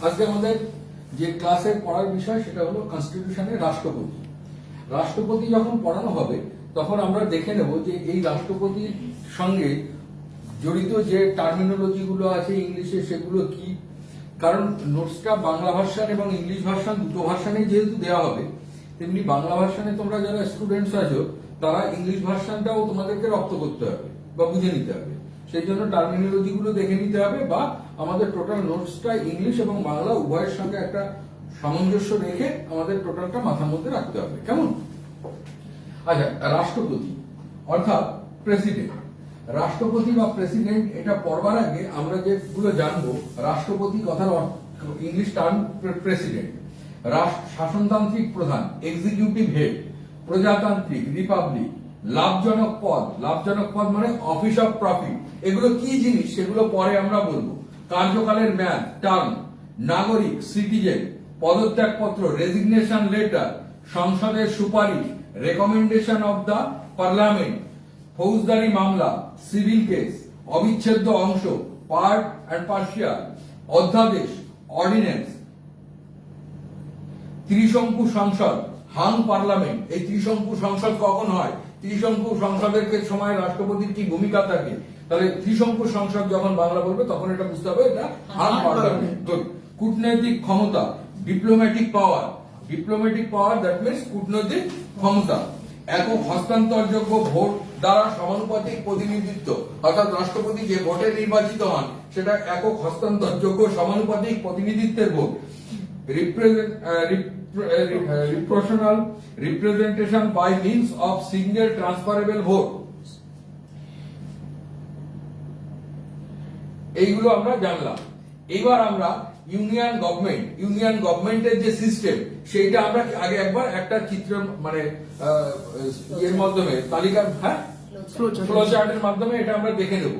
আজকে আমাদের যে ক্লাসে পড়ার বিষয় সেটা হলো কনস্টিটিউশনের রাষ্ট্রপতি। রাষ্ট্রপতি যখন পড়ানো হবে তখন আমরা দেখে নেব যে এই রাষ্ট্রপতির সঙ্গে জড়িত যে টার্মিনোলজি গুলো আছে ইংলিশে সেগুলো কি। কারণ নোটসটা বাংলা ভার্সন এবং ইংলিশ ভার্সন দুটো ভার্সনে যেহেতু দেওয়া হবে, তেমনি বাংলা ভার্সনে তোমরা যারা স্টুডেন্টস আছো তারা ইংলিশ ভার্সনটাও তোমাদেরকে রপ্ত করতে হবে বা বুঝে নিতে হবে। সেই জন্য টার্মিনোলজি গুলো দেখে নিতে হবে বা আমাদের টোটাল নোটসটা ইংলিশ এবং বাংলা উভয়ের সঙ্গে একটা সামঞ্জস্য রেখে আমাদের টোটালটা মাথার মধ্যে রাখতে হবে। কেমন? আচ্ছা, রাষ্ট্রপতি অর্থাৎ প্রেসিডেন্ট। রাষ্ট্রপতি বা প্রেসিডেন্ট এটা পড়বার আগে আমরা যেগুলো জানবো, রাষ্ট্রপতি কথার ইংলিশ টার্ম প্রেসিডেন্ট, শাসনতান্ত্রিক প্রধান এক্সিকিউটিভ হেড, প্রজাতান্ত্রিক রিপাবলিক, লাভজনক পদ, লাভজনক পদ মানে অফিস অফ প্রফিট। এগুলো কি জিনিস সেগুলো পরে আমরা বলবো। কার্যকালের মেয়াদ টার্ম, নাগরিক সিটিজেন, পদত্যাগপত্র রেজিগনেশন লেটার, সংসদের সুপারিশ, রেকমেন্ডেশন অব দ্য পার্লামেন্ট, ফৌজদারি মামলা সিভিল কেস, অবিচ্ছেদ্য অংশ পার্ট অ্যান্ড পার্সিয়াল, অধ্যাদেশ অর্ডিন্যান্স, ত্রিশঙ্কু সংসদ হাং পার্লামেন্ট। এই ত্রিশঙ্কু সংসদ কখন হয়, ত্রিশঙ্কু সংসদের সময় রাষ্ট্রপতির কি ভূমিকা থাকে, তাহলে ত্রিশঙ্কু সংসদ যখন বাংলা বলবে তখন এটা বুঝতে হবে এটা হাং পার্লামেন্ট। কূটনৈতিক ক্ষমতা diplomatic power, diplomatic power that means কূটনৈতিক ক্ষমতা। একক হস্তান্তরযোগ্য ভোট দ্বারা সমানুপাতিক প্রতিনিধিত্ব, অর্থাৎ রাষ্ট্রপতি যে ভোটে নির্বাচিত হন সেটা একক হস্তান্তরযোগ্য সমানুপাতিক প্রতিনিধিত্বের vote. proportional representation by means of single transferable vote। এইগুলো আমরা জানলাম। এবার আমরা ইউনিয়ন গভর্নমেন্ট, ইউনিয়ন গভর্নমেন্টের যে সিস্টেম সেইটা আমরা আগে একবার একটা চিত্র মানে এর মাধ্যমে তালিকার ফ্লো চার্টের মাধ্যমে এটা আমরা দেখে নেব।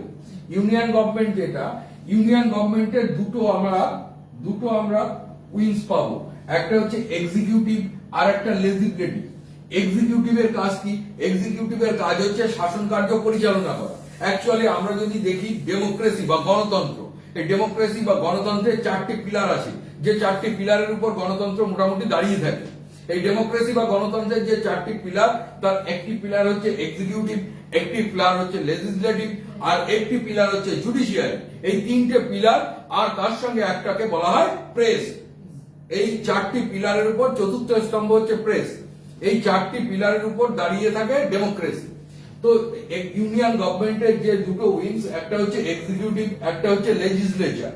ইউনিয়ন গভর্নমেন্ট যেটা, ইউনিয়ন গভর্নমেন্টের দুটো আমরা উইংস পাবো। একটা হচ্ছে এক্সিকিউটিভ আর একটা লেজিসলেটিভ। এক্সিকিউটিভের কাজ কি? এক্সিকিউটিভের কাজ হচ্ছে শাসন কার্য পরিচালনা করা। অ্যাকচুয়ালি আমরা যদি দেখি ডেমোক্রেসি বা গণতন্ত্র, এই ডেমোক্রেসি বা গণতন্ত্রের চারটি পিলার আছে, যে চারটি পিলারের উপর গণতন্ত্র মোটামুটি দাঁড়িয়ে থাকে। এই ডেমোক্রেসি বা গণতন্ত্রের যে চারটি পিলার, তার একটি পিলার হচ্ছে এক্সিকিউটিভ, একটি পিলার হচ্ছে লেজিসলেটিভ, আর একটি পিলার হচ্ছে জুডিশিয়ারি। এই তিনটে পিলার আর তার সঙ্গে একটাকে বলা হয় প্রেস। এই চারটি পিলারের উপর চতুর্থ স্তম্ভ হচ্ছে প্রেস। এই চারটি পিলারের উপর দাঁড়িয়ে থাকে ডেমোক্রেসি। তো ইউনিয়ন গভর্নমেন্টের যে দুটো উইংস, একটা হচ্ছে এক্সিকিউটিভ, একটা হচ্ছে লেজিসলেচার।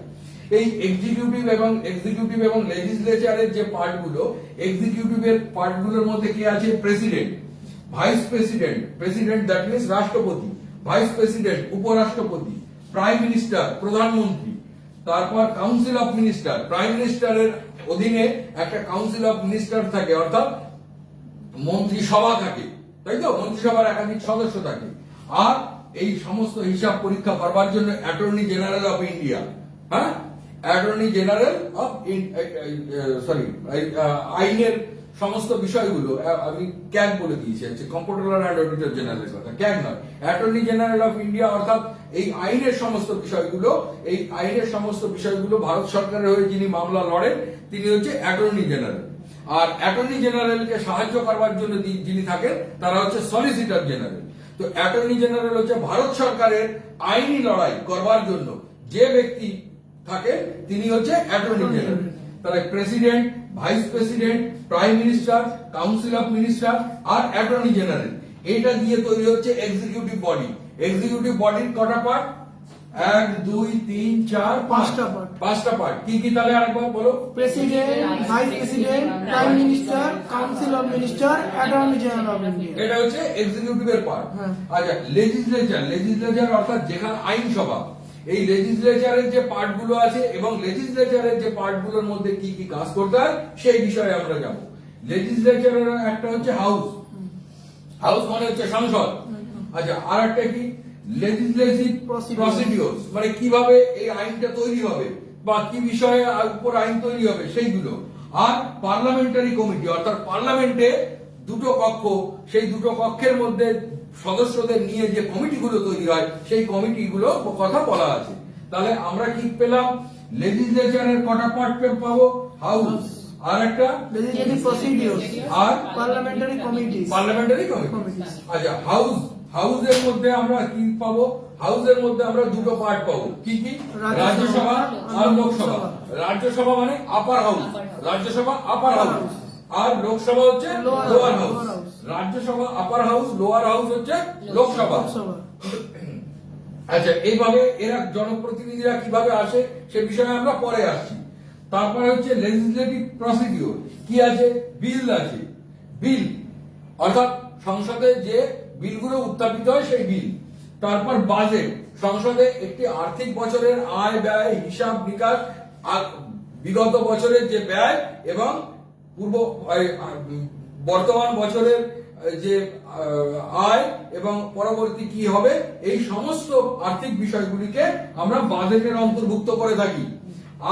এই এক্সিকিউটিভ এবং লেজিসলেচারের যে পার্টগুলো, এক্সিকিউটিভের পার্টগুলোর মধ্যে কি আছে? President, vice president, president that means রাষ্ট্রপতি, ভাইস প্রেসিডেন্ট উপরাষ্ট্রপতি, প্রাইম মিনিস্টার প্রধানমন্ত্রী, তারপর কাউন্সিল অফ মিনিস্টার। প্রাইম মিনিস্টারের অধীনে একটা কাউন্সিল অফ মিনিস্টার থাকে, অর্থাৎ মন্ত্রিসভা থাকে, তাই তো? মন্ত্রিসভার একাধিক সদস্য থাকে। আর এই সমস্ত হিসাব পরীক্ষা করবার জন্য অ্যাটর্নি জেনারেল অফ ইন্ডিয়া, হ্যাঁ, অ্যাটর্নি জেনারেল অফ আইনের সমস্ত বিষয়গুলো আমি ক্যাগ বলে দিয়েছি, হচ্ছে কম্পট্রোলার অ্যান্ড অডিটর জেনারেলের কথা, ক্যাগ নয়, অ্যাটর্নি জেনারেল অফ ইন্ডিয়া। অর্থাৎ এই আইনের সমস্ত বিষয়গুলো ভারত সরকারের হয়ে যিনি মামলা লড়েন তিনি হচ্ছে অ্যাটর্নি জেনারেল। আর অ্যাটর্নি জেনারেলকে সাহায্য করবার জন্য যিনি থাকেন তারা হচ্ছে সলিসিটর জেনারেল। তো অ্যাটর্নি জেনারেল হচ্ছে ভারত সরকারের আইনি লড়াই করবার জন্য যে ব্যক্তি থাকে তিনি হচ্ছে অ্যাটর্নি জেনারেল। তাহলে president, vice president, prime minister, council of minister আর অ্যাটর্নি জেনারেল, এটা দিয়ে তৈরি হচ্ছে এক্সিকিউটিভ বডি। এক্সিকিউটিভ বডির কটা পার্ট? 1 2 3 4 5টা পার্ট। কি কি তাহলে আরেকবার বলো? President, vice president, prime minister, council of minister, attorney general of India. এটা হচ্ছে এক্সিকিউটিভের পার্ট। আচ্ছা, লেজিসলেচার অর্থাৎ যেখানে আইনসভা, এই লেজিসলেচারের যে পার্টগুলো আছে এবং লেজিসলেচারের যে পার্টগুলোর মধ্যে কি কি কাজ করতে হয় সেই বিষয়ে আমরা যাব। লেজিসলেচারের একটা হচ্ছে হাউস, হাউস মানে হচ্ছে সংসদ। আচ্ছা, আর একটা কি? লেজিসলেটিভ প্রসিডিওর, মানে কিভাবে এই আইনটা তৈরি হবে বা কি বিষয়ে উপর আইন তৈরি হবে সেইগুলো। আর পার্লামেন্টারি কমিটি, অর্থাৎ পার্লামেন্টে দুটো কক্ষ, সেই দুটো কক্ষের মধ্যে সদস্যদের নিয়ে যে কমিটিগুলো তৈরি হয় সেই কমিটিগুলো কথা বলা আছে। তাহলে আমরা কি পেলাম? লেজিসলেচারের কটা পার্ট পাবো? হাউস, আর একটা legislative procedures, আর parliamentary committees, parliamentary committee. committees. আচ্ছা, হাউসের মধ্যে আমরা কি পাবো? হাউসের মধ্যে আমরা দুটো পার্ট পাবো, কি কি? রাজ্যসভা আর লোকসভা। রাজ্যসভা মানে upper house, Rajya Sabha upper house, আর লোকসভা হচ্ছে Lower lower house, house. lower house. Rajya Sabha upper house, lower house হচ্ছে লোকসভা। লোকসভা। আচ্ছা, এইভাবে এরা জনপ্রতিনিধিরা কিভাবে আসে সে বিষয়ে আমরা পরে আসছি। তারপরে হচ্ছে লেজিসলেটিভ প্রসিডিওর, কি আছে? বিল আছে, বিল অর্থাৎ সংসদে যে বিলগুলো উত্থাপিত হয় সেই বিল। তারপর বাজেট, সংসদে একটি আর্থিক বছরের আয় ব্যয় হিসাব নিকাশ, বিগত বছরের যে ব্যয় এবং পূর্ব বর্তমান বছরের যে আয় এবং পরবর্তী কি হবে, এই সমস্ত আর্থিক বিষয়গুলিকে আমরা বাজেটের অন্তর্ভুক্ত করে থাকি।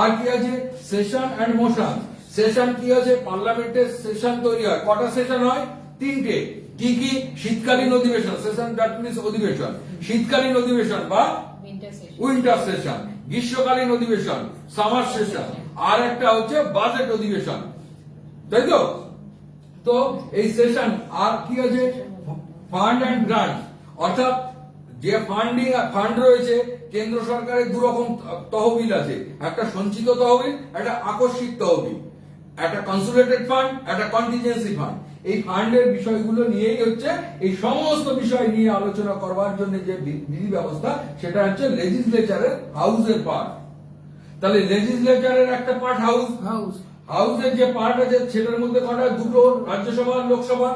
আর কি আছে? Session and motion. সেশন কি আছে? পার্লামেন্টের সেশন তৈরি হয়। কটা সেশন হয়? 3টে। কি কি? শীতকালীন অধিবেশন, সেশন দ্যাট মিন্স অধিবেশন, শীতকালীন অধিবেশন বা উইন্টার সেশন, গ্রীষ্মকালীন অধিবেশন, সামার সেশন, আর একটা হচ্ছে বাজেট অধিবেশন, তাই তো? তো এই সেশন আর কি আছে? ফান্ড এন্ড গ্রান্ট, অর্থাৎ যে ফান্ড রয়েছে, কেন্দ্র সরকারের দু রকম তহবিল আছে, একটা সঞ্চিত তহবিল, একটা আকস্মিক তহবিল, একটা কনসোলিডেটেড ফান্ড, একটা কন্টিনজেন্সি ফান্ড। এই ফান্ডের বিষয়গুলো নিয়েই হচ্ছে এই সমস্ত বিষয় নিয়ে আলোচনা করবার জন্য যে বিধি ব্যবস্থা, সেটা হচ্ছে লেজিসলেচারের হাউসের পার্ট। তাহলে লেজিসলেচারের একটা পার্ট হাউস, হাউসের যে পার্ট আছে সেটার মধ্যে কটা? দুটো, রাজ্যসভা আর লোকসভা।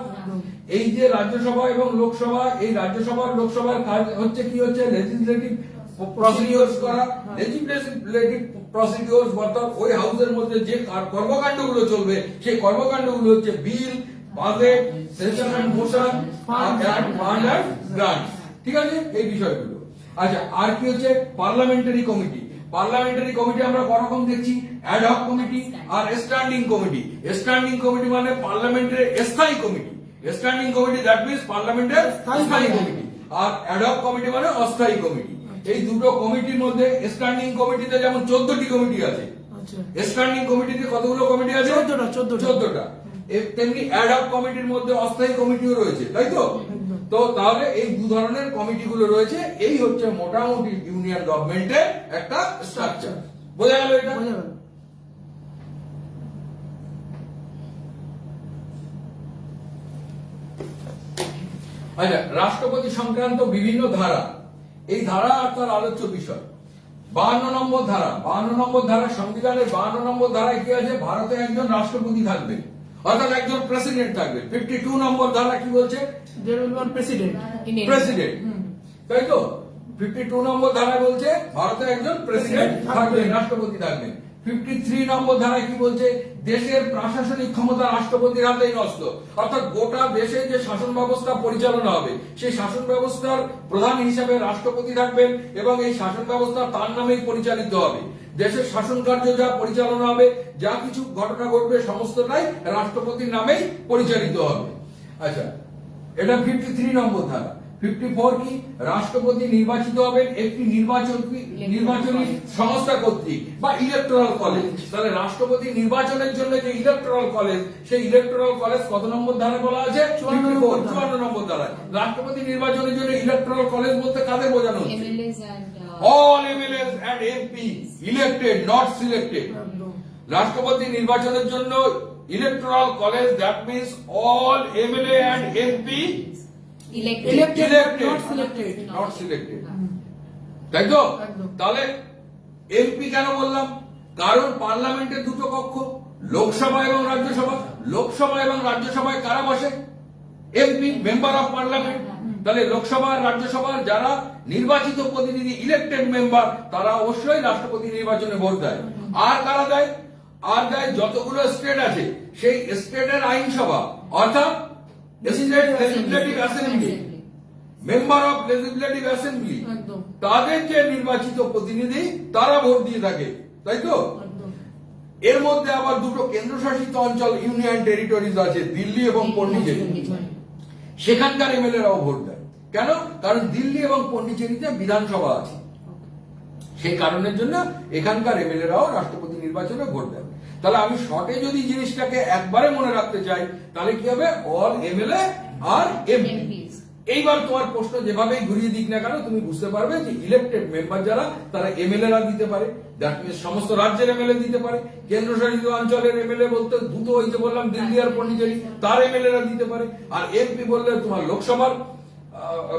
এই যে রাজ্যসভা এবং লোকসভা, এই রাজ্যসভা আর লোকসভার কাজ হচ্ছে কি? হচ্ছে লেজিসলেটিভ প্রসিডিওরস করা। লেজিসলেটিভ প্রসিডিওরস অর্থাৎ ওই হাউসের মধ্যে যে কর্মকাণ্ডগুলো চলবে, সেই কর্মকাণ্ডগুলো হচ্ছে bill, budget, session and motion, fund and grant. ঠিক আছে, এই বিষয়গুলো। আচ্ছা, আর কি হচ্ছে? Parliamentary committee. পার্লামেন্টারি কমিটি আমরা কতরকম দেখছি? অ্যাড হক কমিটি আর স্ট্যান্ডিং কমিটি। স্ট্যান্ডিং কমিটি মানে পার্লামেন্টের স্থায়ী committee, standing committee that means পার্লামেন্টের স্থায়ী কমিটি, আর অ্যাড হক কমিটি মানে অস্থায়ী কমিটি। এই দুটো কমিটির মধ্যে স্ট্যান্ডিং কমিটিতে যেমন 14টি কমিটি আছে, স্ট্যান্ডিং কমিটিতে কতগুলো কমিটি আছে? 14টা। তেমনি অ্যাড হক কমিটির মধ্যে অস্থায়ী কমিটিও রয়েছে, তাই তো? তো তাহলে এই দু ধরনের কমিটিগুলো রয়েছে। এই হচ্ছে মোটামুটি ইউনিয়ন গভর্নমেন্টের একটা স্ট্রাকচার। বোঝা গেল এটা? আচ্ছা, রাষ্ট্রপতি সংক্রান্ত বিভিন্ন ধারা, এই ধারা আর তার আলোচ্য বিষয়। 52 নম্বর ধারা, 52 নম্বর ধারা, সংবিধানের 52 নম্বর ধারায় কি আছে? ভারতে একজন রাষ্ট্রপতি থাকবে, অর্থাৎ একজন প্রেসিডেন্ট থাকবে। 52 নম্বর ধারা কি বলছে? প্রেসিডেন্ট, তাই তো? 52 নম্বর ধারায় বলছে ভারতে একজন প্রেসিডেন্ট থাকবে, রাষ্ট্রপতি থাকবে। 53 নম্বর ধারায় কি বলছে? দেশের প্রশাসনিক ক্ষমতা রাষ্ট্রপতির হাতেই ন্যস্ত, অর্থাৎ গোটা দেশে যে শাসন ব্যবস্থা পরিচালনা হবে, সেই শাসন ব্যবস্থার প্রধান হিসাবে রাষ্ট্রপতি থাকবেন এবং এই শাসন ব্যবস্থা তার নামেই পরিচালিত হবে। দেশের শাসন কার্য যা পরিচালনা হবে, যা কিছু ঘটনা ঘটবে, সমস্তটাই রাষ্ট্রপতির নামেই পরিচালিত হবে। আচ্ছা, এটা 53 নম্বর ধারা। 54 কি? রাষ্ট্রপতি নির্বাচিত হবেন একটি নির্বাচনী সংস্থা কর্তৃক বা ইলেকটোরাল কলেজ। তাহলে রাষ্ট্রপতি নির্বাচনের জন্য যে ইলেকটোরাল কলেজ, সেই ইলেকটোরাল কলেজ কত নম্বর ধারা বলা আছে? 54 নম্বর ধারায়। রাষ্ট্রপতি নির্বাচনের জন্য ইলেকটোরাল কলেজ বলতে কাদের বোঝানো হচ্ছে? All MLAs and MP elected, not selected. রাষ্ট্রপতি নির্বাচনের জন্য electoral college that means all MLA and MP elected, not selected, তাই তো? তাহলে এমপি কেন বললাম? কারণ পার্লামেন্টের দুটো কক্ষ, লোকসভা এবং রাজ্যসভা। লোকসভা এবং রাজ্যসভায় কারা বসে? MP, member of parliament. তাহলে লোকসভা আর রাজ্যসভার যারা নির্বাচিত প্রতিনিধি, ইলেক্টেড মেম্বার, তারা অবশ্যই রাষ্ট্রপতি নির্বাচনে ভোট দেয়। আর কারা দেয়? আর দেয় যতগুলো স্টেট আছে, সেই স্টেটের আইনসভা, অর্থাৎ state legislative assembly, member of legislative assembly, তাদের যে নির্বাচিত প্রতিনিধি, তারা ভোট দিয়ে থাকে, তাই তো? এর মধ্যে আবার দুটো কেন্দ্রশাসিত অঞ্চল, ইউনিয়ন টেরিটরিজ আছে, দিল্লি এবং পন্ডিচেরি। সেখানকার এমএলএ রাও ভোট দেয়। কেন? কারণ দিল্লি এবং পন্ডিচেরিতে বিধানসভা আছে, সেই কারণের জন্য এখানকার এমএলএরাও রাষ্ট্রপতি নির্বাচনে ভোট দেবে। তাহলে আমি শর্টে যদি জিনিসটাকে একবারে মনে রাখতে চাই তাহলে কি হবে, অল এমএলএ আর এমপি। এইবার তোমার প্রশ্ন যেভাবেই ঘুরিয়ে দিক না কেন তুমি বুঝতে পারবে যে ইলেক্টেড মেম্বার যারা তারা এমএলএরা দিতে পারে, দ্যাট মিনস সমস্ত রাজ্যের এমএলএ দিতে পারে, কেন্দ্রশাসিত অঞ্চলের এমএলএ বলতে দ্রুত ওই যে বললাম দিল্লি আর পন্ডিচেরি তার এমএলএরা দিতে পারে, আর এমপি বললে তোমার লোকসভার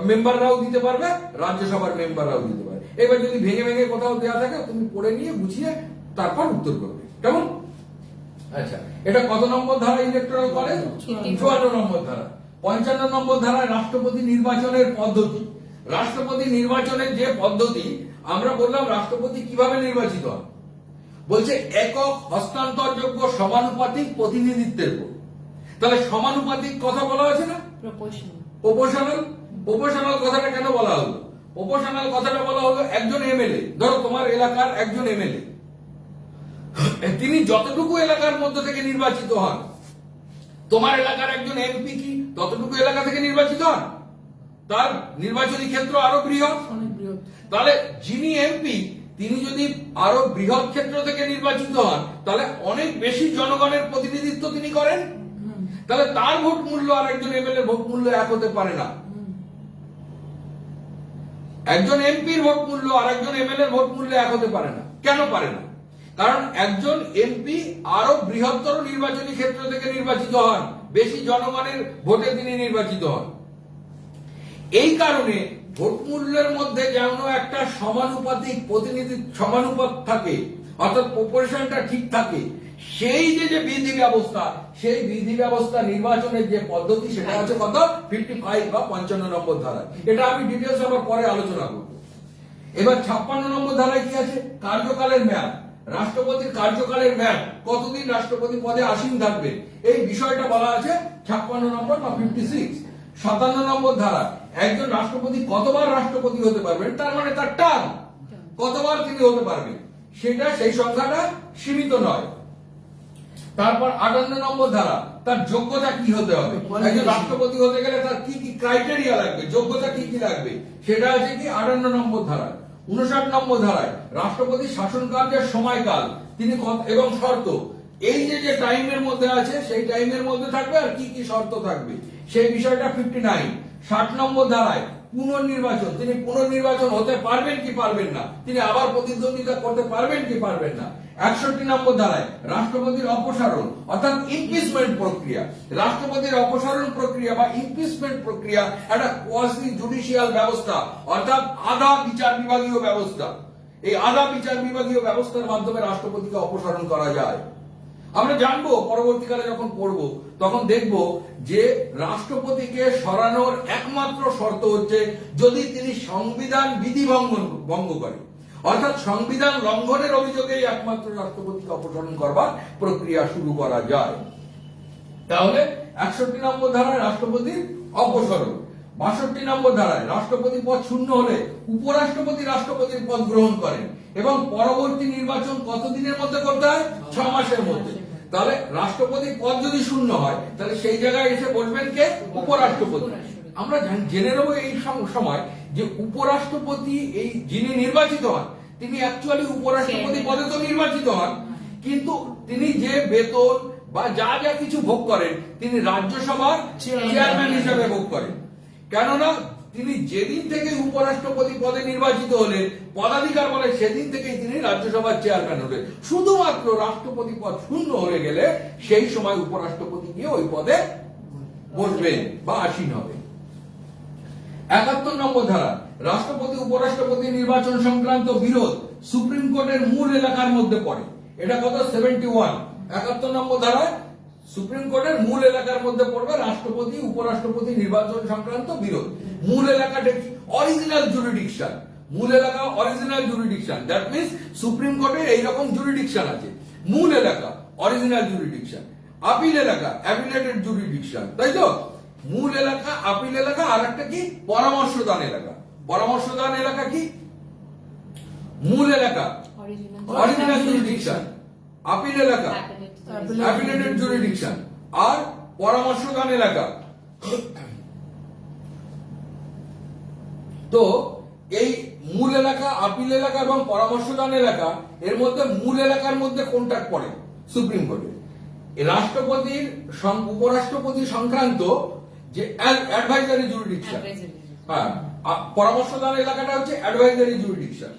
মেম্বাররাও দিতে পারবে, রাজ্যসভার মেম্বাররাও দিতে পারে। এবার যদি ভেঙে ভেঙে কোথাও দেওয়া থাকে তুমি পড়ে নিয়ে বুঝিয়ে তারপর উত্তর করবে, কেমন? আচ্ছা, এটা কত নম্বর ধারা ইলেকটোরাল কলেজ? 54 নম্বর ধারা। 55 নম্বর ধারায় রাষ্ট্রপতি নির্বাচনের পদ্ধতি। রাষ্ট্রপতি নির্বাচনের যে পদ্ধতি আমরা বললাম, রাষ্ট্রপতি কিভাবে নির্বাচিত হয়, বলছে একক হস্তান্তরযোগ্য সমানুপাতিক প্রতিনিধিত্বের উপর। তাহলে সমানুপাতিক কথা বলা আছে না, প্রপোর্শনাল। প্রপোর্শনাল কথাটা কেন বলা হলো? প্রপোর্শনাল কথাটা বলা হলো একজন এমএলএ, ধরো তোমার এলাকার একজন এমএলএ, তিনি যতটুকু এলাকার মধ্যে থেকে নির্বাচিত হন, তোমার এলাকার একজন এমপি কি ততটুকু এলাকা থেকে নির্বাচিত হন? তার নির্বাচনী ক্ষেত্র আরো বৃহৎ। তাহলে যিনি এমপি তিনি যদি আরো বৃহৎ ক্ষেত্র থেকে নির্বাচিত হন তাহলে অনেক বেশি জনগণের প্রতিনিধিত্ব তিনি করেন। তাহলে তার ভোট মূল্য আর একজন এমএলএ ভোট মূল্য এক হতে পারে না। একজন এমপির ভোট মূল্য আর একজন এমএলএ ভোট মূল্য এক হতে পারে না। কেন পারে না? কারণ একজন এমপি আরো বৃহত্তর নির্বাচনী ক্ষেত্র থেকে নির্বাচিত হন, বেশি জনগণের ভোটে তিনি নির্বাচিত হন। এই কারণে ভোট মূল্যের মধ্যে যেন একটা সমানুপাতিক সমানুপাত থাকে, অর্থাৎ প্রপোর্শনটা ঠিক থাকে, সেই যে বিধি ব্যবস্থা, সেই বিধি ব্যবস্থা নির্বাচনের যে পদ্ধতি সেটা হচ্ছে কত, 55 বা 55 নম্বর ধারা। এটা আমি ডিটেলস আবার পরে আলোচনা করব। এবার 56 নম্বর ধারায় কি আছে, কার্যকালের মেয়াদ। রাষ্ট্রপতির কার্যকালের মেয়াদ, কতদিন রাষ্ট্রপতি পদে আসীন থাকবে, এই বিষয়টা বলা আছে 56 নম্বর বা 56। 57 নম্বর ধারা, একজন রাষ্ট্রপতি কতবার রাষ্ট্রপতি হতে পারবেন, তার মানে তার টার্ম কতবার তিনি হতে পারবেন, সেটা সেই সংখ্যাটা সীমিত নয়। তারপর 58 নম্বর ধারা, তার যোগ্যতা কি হতে হবে, একজন রাষ্ট্রপতি হতে গেলে তার কি কি ক্রাইটেরিয়া লাগবে, যোগ্যতা কি কি লাগবে, সেটা আছে কি 58 নম্বর ধারা। 59 নম্বর ধারায় রাষ্ট্রপতি শাসন কার্যের সময়কাল তিনি এবং শর্ত, এই যে টাইমের মধ্যে আছে সেই টাইমের মধ্যে থাকবে আর কি কি শর্ত থাকবে সেই বিষয়টা 59। 60 নম্বর ধারায় পুনর্নির্বাচন, তিনি পুনর্নির্বাচন হতে পারবেন কি পারবেন না, তিনি আবার প্রতিদ্বন্দ্বিতা করতে পারবেন কি পারবেন না। 61 নম্বর ধারায় রাষ্ট্রপতির অপসারণ অর্থাৎ ইমপিচমেন্ট প্রক্রিয়া। রাষ্ট্রপতির অপসারণ প্রক্রিয়া বা ইমপিচমেন্ট প্রক্রিয়া একটা কোয়াসি জুডিশিয়াল ব্যবস্থা, অর্থাৎ আধা বিচার বিভাগীয় ব্যবস্থা। এই আধা বিচার বিভাগীয় ব্যবস্থার মাধ্যমে রাষ্ট্রপতিকে অপসারণ করা যায়। আমরা জানবো পরবর্তীকালে যখন পড়ব তখন দেখব যে রাষ্ট্রপতিকে সরানোর একমাত্র শর্ত হচ্ছে যদি তিনি সংবিধান বিধি ভঙ্গ করেন, অর্থাৎ সংবিধান লঙ্ঘনের অভিযোগেই একমাত্র রাষ্ট্রপতিকে অপসারণ করবার প্রক্রিয়া শুরু করা যায়। তাহলে 61 নম্বর ধারায় রাষ্ট্রপতির অপসারণ। 62 নম্বর ধারায় রাষ্ট্রপতি পদ শূন্য হলে উপরাষ্ট্রপতি রাষ্ট্রপতির পদ গ্রহণ করেন এবং পরবর্তী নির্বাচন কতদিনের মধ্যে করতে হয়, 6 মাসের মধ্যে। তাহলে রাষ্ট্রপতির পদ যদি শূন্য হয় তাহলে সেই জায়গায় এসে বসবেন কে, উপরাষ্ট্রপতি। আমরা জেনে নেব এই সময় যে উপরাষ্ট্রপতি এই যিনি নির্বাচিত হন তিনি অ্যাকচুয়ালি উপরাষ্ট্রপতি পদে তো নির্বাচিত হন, কিন্তু তিনি যে বেতন বা যা যা কিছু ভোগ করেন তিনি রাজ্যসভার চেয়ারম্যান হিসেবে ভোগ করেন। কেননা তিনি যেদিন থেকে উপরাষ্ট্রপতি পদে নির্বাচিত হলেন পদাধিকার বলে সেদিন থেকেই তিনি রাজ্যসভার চেয়ারম্যান হলেন। শুধুমাত্র রাষ্ট্রপতি পদ শূন্য হয়ে গেলে সেই সময় উপরাষ্ট্রপতি গিয়ে ওই পদে বসবেন বা আসীন হবেন। 71 নম্বর ধারা রাষ্ট্রপতি উপরাষ্ট্রপতি নির্বাচন সংক্রান্ত বিরোধ সুপ্রিম কোর্টের মূল এলাকার মধ্যে পড়ে। এটা কত, 71। 71 নম্বর ধারায় সুপ্রিম কোর্টের মূল এলাকার মধ্যে পড়বে রাষ্ট্রপতি উপরাষ্ট্রপতি নির্বাচন সংক্রান্ত বিরোধ। মূল এলাকাটা কি, অরিজিনাল জুরিডিকশন। মূল এলাকা original jurisdiction, that means supreme কোর্টের এইরকম জুরিডিকশন আছে। মূল এলাকা অরিজিনাল জুরিডিকশন, আপিল এলাকা অ্যাপিলেটেড জুরিডিকশন, তাই তো? মূল এলাকা, আপিল এলাকা, আর একটা কি, পরামর্শদান এলাকা। পরামর্শদান এলাকা কি, মূল এলাকা অরিজিনাল জুরিডিকশন, আপিল এলাকা অ্যাপিলেটেড জুরিডিকশন, আর পরামর্শদান এলাকা। তো এই মূল এলাকা, আপিল এলাকা এবং পরামর্শদান এলাকা, এর মধ্যে মূল এলাকার মধ্যে কোনটা পড়ে সুপ্রিম কোর্টে? রাষ্ট্রপতির উপরাষ্ট্রপতি সংক্রান্ত যে অ্যাডভাইজারি জুরিডিকশন, হ্যাঁ, পরামর্শদান এলাকাটা হচ্ছে অ্যাডভাইজারি জুরিডিকশন।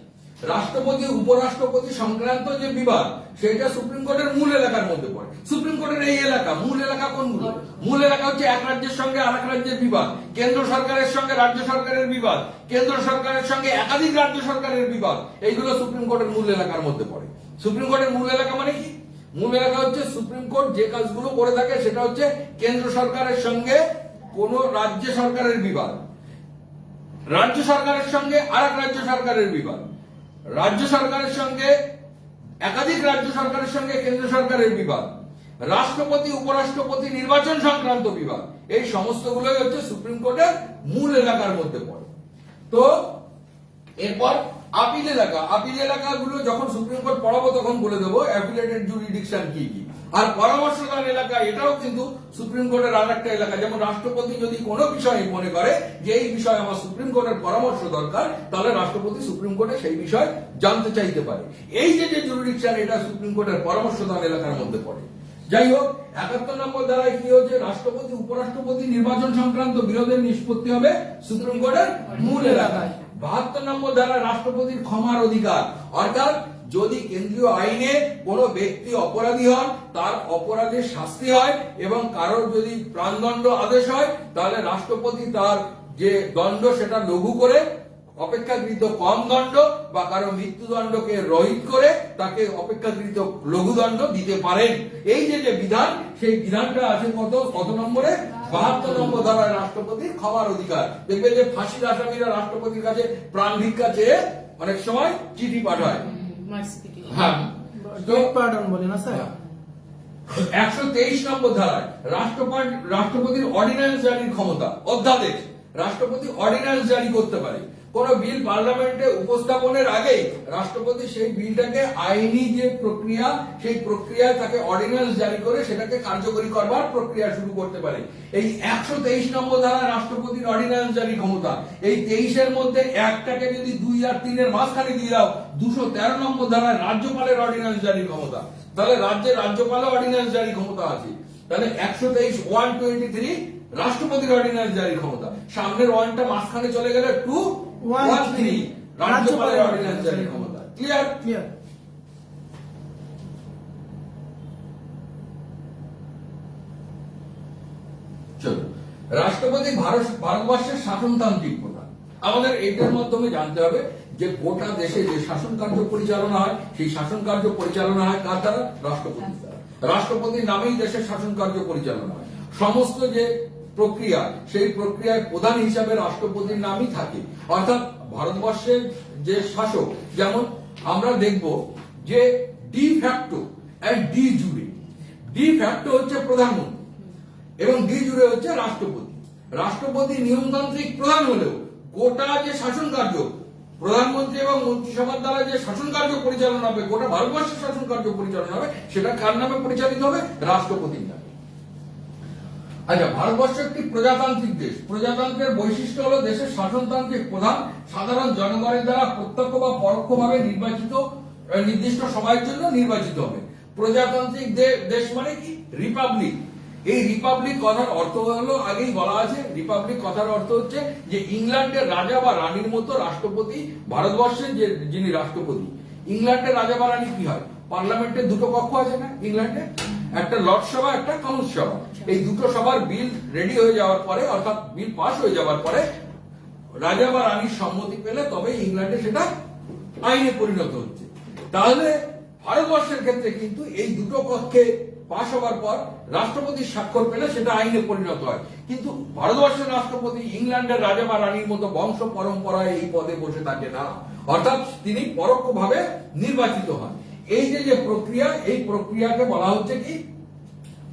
রাষ্ট্রপতি উপরাষ্ট্রপতি সংক্রান্ত যে বিবাদ, সেটা সুপ্রিম কোর্টের মূল এলাকার মধ্যে পড়ে। সুপ্রিম কোর্টের এই এলাকা, মূল এলাকা কোনগুলো? মূল এলাকা হচ্ছে এক রাজ্যের সঙ্গে আরেক রাজ্যের বিবাদ, কেন্দ্র সরকারের সঙ্গে রাজ্য সরকারের বিবাদ, কেন্দ্র সরকারের সঙ্গে একাধিক রাজ্য সরকারের বিবাদ, এইগুলো সুপ্রিম কোর্টের মূল এলাকার মধ্যে পড়ে। সুপ্রিম কোর্টের মূল এলাকা মানে কি? মূল এলাকা হচ্ছে সুপ্রিম কোর্ট যে কাজগুলো করে থাকে সেটা হচ্ছে কেন্দ্র সরকারের সঙ্গে কোন রাজ্য সরকারের বিবাদ, রাজ্য সরকারের সঙ্গে আরেক রাজ্য সরকারের বিবাদ, রাজ্য সরকারের সঙ্গে একাধিক রাজ্য সরকারের সঙ্গে কেন্দ্র সরকারের বিবাদ, রাষ্ট্রপতি উপরাষ্ট্রপতি নির্বাচন সংক্রান্ত বিবাদ, এই সমস্তগুলোই হচ্ছে সুপ্রিম কোর্টের মূল এলাকার মধ্যে পড়ে। তো এরপর আপিল এলাকা, আপিল এলাকাগুলো যখন সুপ্রিম কোর্ট পড়াবো তখন বলে দেবো অ্যাপিলেটেড জুরিডিকশন কি কি। আর পরামর্শদান এলাকা, এটাও কিন্তু সুপ্রিম কোর্টের আর একটা এলাকা। যেমন রাষ্ট্রপতি যদি কোনো বিষয়ে মনে করে যে এই বিষয়ে আমার সুপ্রিম কোর্টের পরামর্শ দরকার, তাহলে রাষ্ট্রপতি সুপ্রিম কোর্টে সেই বিষয় জানতে চাইতে পারে। এই যে জুরিডিকশন, এটা সুপ্রিম কোর্টের পরামর্শদান এলাকার মধ্যে পড়ে। যাই হোক, 71 নম্বর ধারায় কি হচ্ছে, রাষ্ট্রপতি উপরাষ্ট্রপতি নির্বাচন সংক্রান্ত বিরোধের নিষ্পত্তি হবে সুপ্রিম কোর্টের মূল এলাকায়। 72 নম্বর ধারায় রাষ্ট্রপতির ক্ষমার অধিকার, অর্থাৎ যদি কেন্দ্রীয় আইনে কোন ব্যক্তি অপরাধী হন, তার অপরাধের শাস্তি হয় এবং কারোর যদি প্রাণদণ্ড আদেশ হয়, তাহলে রাষ্ট্রপতি তার যে দণ্ড সেটা লঘু করে অপেক্ষাকৃত কম দণ্ড বা কারো মৃত্যুদণ্ডকে রহিত করে তাকে অপেক্ষাকৃত লঘু দণ্ড দিতে পারেন। এই যে বিধান, সেই বিধানটা আছে কত নম্বরে? 72 নম্বর ধারায় রাষ্ট্রপতির ক্ষমার অধিকার। দেখবে যে ফাঁসির আসামিরা রাষ্ট্রপতির কাছে প্রাণ ভিক্ষা চেয়ে অনেক সময় চিঠি পাঠায়। হ্যাঁ, পার্ডন বলে না স্যার। 123 নম্বর ধারায় রাষ্ট্রপতির অর্ডিন্যান্স জারির ক্ষমতা, অধ্যাদেশ। রাষ্ট্রপতি অর্ডিন্যান্স জারি করতে পারে। কোন বিল পার্লামেন্টে উপস্থাপনের আগেই রাষ্ট্রপতি সেই বিলটাকে আইনি যে প্রক্রিয়া, সেই প্রক্রিয়ায় তাকে অর্ডিন্যান্স জারি করে সেটাকে কার্যকরী করবার প্রক্রিয়া শুরু করতে পারে। এই 123 নম্বর ধারা রাষ্ট্রপতির অর্ডিন্যান্স জারি ক্ষমতা। এই 23-এর মধ্যে একটাকে যদি 2 আর 3 এর মাঝখানে দিয়ে দাও, 213 নম্বর ধারায় রাজ্যপালের অর্ডিন্যান্স জারির ক্ষমতা। তাহলে রাজ্যের রাজ্যপালের অর্ডিন্যান্স জারি ক্ষমতা আছে। তাহলে 123 123 রাষ্ট্রপতির অর্ডিন্যান্স জারির ক্ষমতা। সামনের 1টা মাঝখানে চলে গেলে 213 রাজ্যপালের অর্ডিন্যান্স জারির ক্ষমতা। ক্লিয়ার? ক্লিয়ার। চলো, রাষ্ট্রপতি ভারতবর্ষের শাসনতান্ত্রিক প্রধান। আমাদের এটার মাধ্যমে জানতে হবে যে গোটা দেশে যে শাসন কার্য পরিচালনা হয়, সেই শাসন কার্য পরিচালনা হয় কার দ্বারা? রাষ্ট্রপতির দ্বারা। রাষ্ট্রপতির নামেই দেশের শাসন কার্য পরিচালনা হয়। সমস্ত যে প্রক্রিয়া, সেই প্রক্রিয়ায় প্রধান হিসাবে রাষ্ট্রপতির নামই থাকে। অর্থাৎ ভারতবর্ষের যে শাসক, যেমন আমরা দেখব যে de facto and de jure. De facto হচ্ছে প্রধানমন্ত্রী এবং ডি জুরে হচ্ছে রাষ্ট্রপতি। রাষ্ট্রপতি নিয়মতান্ত্রিক প্রধান হলেও গোটা যে শাসন কার্য, প্রধানমন্ত্রী এবং মন্ত্রিসভার দ্বারা যে শাসন কার্য পরিচালনা হবে, গোটা ভারতবর্ষের শাসন কার্য পরিচালনা হবে, সেটা কার নামে পরিচালিত হবে? রাষ্ট্রপতির নামে। আচ্ছা, ভারতবর্ষ একটি প্রজাতান্ত্রিক দেশ। প্রজাতন্ত্রের বৈশিষ্ট্য হলো দেশের শাসনতান্ত্রিক প্রধান সাধারণ জনগণের দ্বারা প্রত্যক্ষ বা পরোক্ষভাবে নির্বাচিত, নির্দিষ্ট সময়ের জন্য নির্বাচিত হবে। প্রজাতান্ত্রিক দেশ মানে কি? রিপাবলিক। এই রিপাবলিক কথার অর্থ হলো, আগেই বলা আছে, রিপাবলিক কথার অর্থ হচ্ছে যে ইংল্যান্ডের রাজা বা রানীর মতো রাষ্ট্রপতি ভারতবর্ষের যিনি রাষ্ট্রপতি। ইংল্যান্ডের রাজা বা রানী কি হয়? পার্লামেন্টের দুটো কক্ষ আছে না ইংল্যান্ডে, একটা লর্ড সভা, একটা কাউন্সিল সভা। এই দুটো সভার বিল রেডি হয়ে যাওয়ার পরে, অর্থাৎ বিল পাস হয়ে যাওয়ার পরে, রাজা বা রানীর সম্মতি পেলে তবে ইংল্যান্ডে সেটা আইনে পরিণত হচ্ছে। তাহলে ভারতবর্ষের ক্ষেত্রে কিন্তু এই দুটো কক্ষে পাশ হবার পর রাষ্ট্রপতির স্বাক্ষর পেলে সেটা আইনে পরিণত হয়। কিন্তু ভারতবর্ষের রাষ্ট্রপতি ইংল্যান্ডের রাজা বা রানীর মতো বংশ পরম্পরায় এই পদে বসে থাকে না, অর্থাৎ তিনি পরোক্ষভাবে নির্বাচিত হন। এই যে প্রক্রিয়া, এই প্রক্রিয়াকে বলা হচ্ছে কি?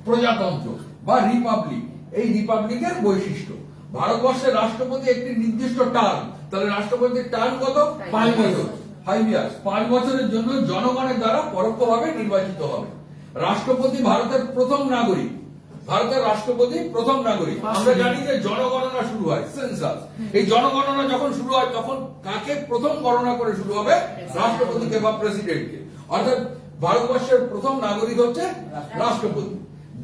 প্রজাতন্ত্র বা রিপাবলিক। এই রিপাবলিকের বৈশিষ্ট্য, ভারতবর্ষের রাষ্ট্রপতি একটি নির্দিষ্ট টার্ম। তাহলে রাষ্ট্রপতির টার্ম কত? 5 বছর, 5 ইয়ার্স। 5 বছরের জন্য জনগণের দ্বারা পরোক্ষভাবে নির্বাচিত হবে। রাষ্ট্রপতি ভারতের প্রথম নাগরিক। ভারতের রাষ্ট্রপতি প্রথম নাগরিক। আমরা জানি যে জনগণনা শুরু হয়, সেন্সাস। এই জনগণনা যখন শুরু হয় তখন কাকে প্রথম গণনা করে শুরু হবে? রাষ্ট্রপতিকে বা প্রেসিডেন্টকে। অর্থাৎ ভারতবর্ষের প্রথম নাগরিক হচ্ছে রাষ্ট্রপতি।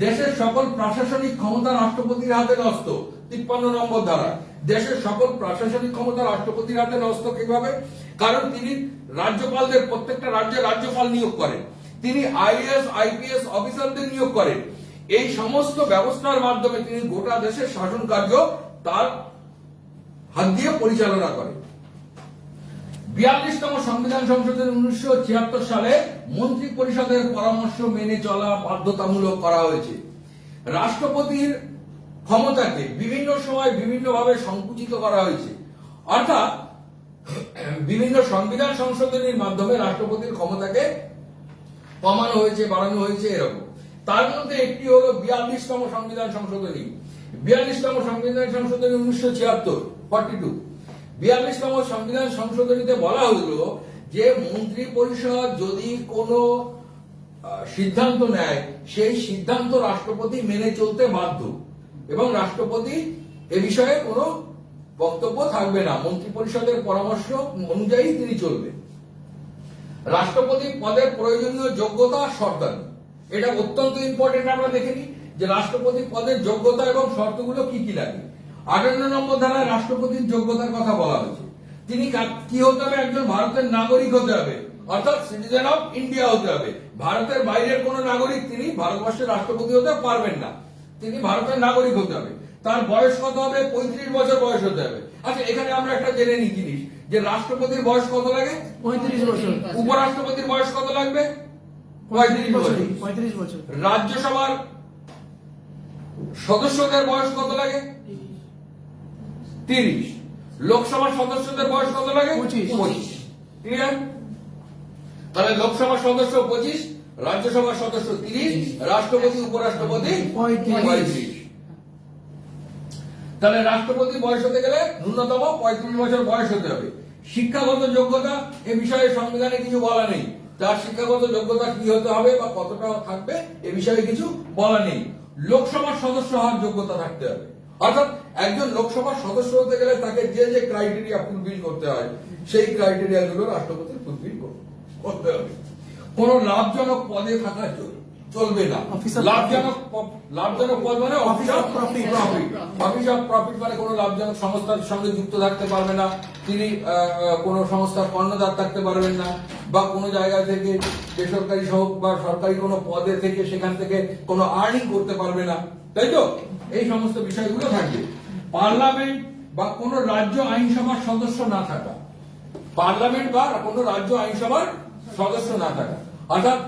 দেশের সকল প্রশাসনিক ক্ষমতা রাষ্ট্রপতির হাতে ন্যস্ত। 53 নম্বর ধারা। দেশের সকল প্রশাসনিক ক্ষমতা রাষ্ট্রপতির হাতে ন্যস্ত কিভাবে? কারণ তিনি রাজ্যপালদের, প্রত্যেকটা রাজ্যে রাজ্যপাল নিয়োগ করেন, তিনি আইএএস আইপিএস অফিসারদের নিয়োগ করেন। এই সমস্ত ব্যবস্থার মাধ্যমে তিনি গোটা দেশের শাসন কার্য তার হাত দিয়ে পরিচালনা করেন। 42তম সংবিধান সংশোধন 1976 সালে মন্ত্রী পরিষদের পরামর্শ মেনে চলা বাধ্যতামূলক করা হয়েছে। রাষ্ট্রপতির ক্ষমতাকে বিভিন্ন সময় বিভিন্নভাবে সংকুচিত করা হয়েছে, অর্থাৎ বিভিন্ন সংবিধান সংশোধনীর মাধ্যমে রাষ্ট্রপতির ক্ষমতাকে কমানো হয়েছে, বাড়ানো হয়েছে, এরকম। তার মধ্যে একটি হলো 42তম সংবিধান সংশোধনী। 42তম সংবিধান সংশোধনী 1976 42। 42তম সংবিধান সংশোধনীতে বলা হলো যে মন্ত্রী পরিষদ যদি কোনো সিদ্ধান্ত নেয়, সেই সিদ্ধান্ত রাষ্ট্রপতি মেনে চলতে বাধ্য এবং রাষ্ট্রপতি এ বিষয়ে কোনো বক্তব্য থাকবে না। মন্ত্রী পরিষদের পরামর্শ অনুযায়ী তিনি চলবেন। রাষ্ট্রপতি পদের প্রয়োজনীয় যোগ্যতা শর্তাদি, এটা অত্যন্ত ইম্পর্টেন্ট। আমরা দেখে নিই যে রাষ্ট্রপতি পদের যোগ্যতা এবং শর্তগুলো কি কি লাগে। 58 নম্বর ধারায় রাষ্ট্রপতির যোগ্যতার কথা বলা হয়েছে। তিনি কি হতে হবে? একজন ভারতের নাগরিক হতে হবে, অর্থাৎ সিটিজেন অফ ইন্ডিয়া হতে হবে। ভারতের বাইরের কোন নাগরিক তিনি ভারতবর্ষের রাষ্ট্রপতি হতে পারবেন না, তিনি ভারতের নাগরিক হতে হবে। তার বয়স কত হবে? 35 বছর বয়স হতে হবে। আচ্ছা, এখানে আমরা একটা জেনে নিই জিনিস, যে রাষ্ট্রপতির বয়স কত লাগে? 35 বছর। উপরাষ্ট্রপতির বয়স কত লাগবে? 35 বছর। 35 বছর। রাজ্যসভার সদস্যদের বয়স কত লাগে? 30। লোকসভার সদস্যদের বয়স কত লাগে? 25। ক্লিয়ার? তাহলে লোকসভার সদস্য 25, রাজ্যসভার সদস্য 30, রাষ্ট্রপতি উপরাষ্ট্রপতি 35। তাহলে রাষ্ট্রপতি বয়স হতে গেলে ন্যূনতম 35 বছর বয়স হতে হবে। শিক্ষাগত যোগ্যতা এ বিষয়ে সংবিধানে কিছু বলা নেই। তার শিক্ষাগত যোগ্যতা কি হতে হবে বা কতটা থাকবে এ বিষয়ে কিছু বলা নেই। লোকসভার সদস্য হওয়ার যোগ্যতা থাকতে হবে, অর্থাৎ একজন লোকসভার সদস্য হতে গেলে তাকে যে যে ক্রাইটেরিয়া ফুলফিল করতে হয় সেই ক্রাইটেরিয়া গুলো রাষ্ট্রপতির ফুলফিল করতে হবে। কোন লাভজনক পদে থাকা চলবে না। লাভজনক পদ মানে office of profit. Office of profit মানে কোন লাভজনক সংস্থার সঙ্গে যুক্ত থাকতে পারবে না, তিনি কোন সংস্থার কর্ণধার থাকতে পারবেন না, বা কোন জায়গা থেকে বেসরকারি হোক বা সরকারি কোন পদে থেকে সেখান থেকে কোনো আর্নিং করতে পারবে না, তাই তো? এই সমস্ত বিষয়গুলো থাকবে। পার্লামেন্ট বা কোন রাজ্য আইনসভার সদস্য না থাকা, পার্লামেন্ট বা কোন রাজ্য আইনসভার সদস্য না থাকা, অর্থাৎ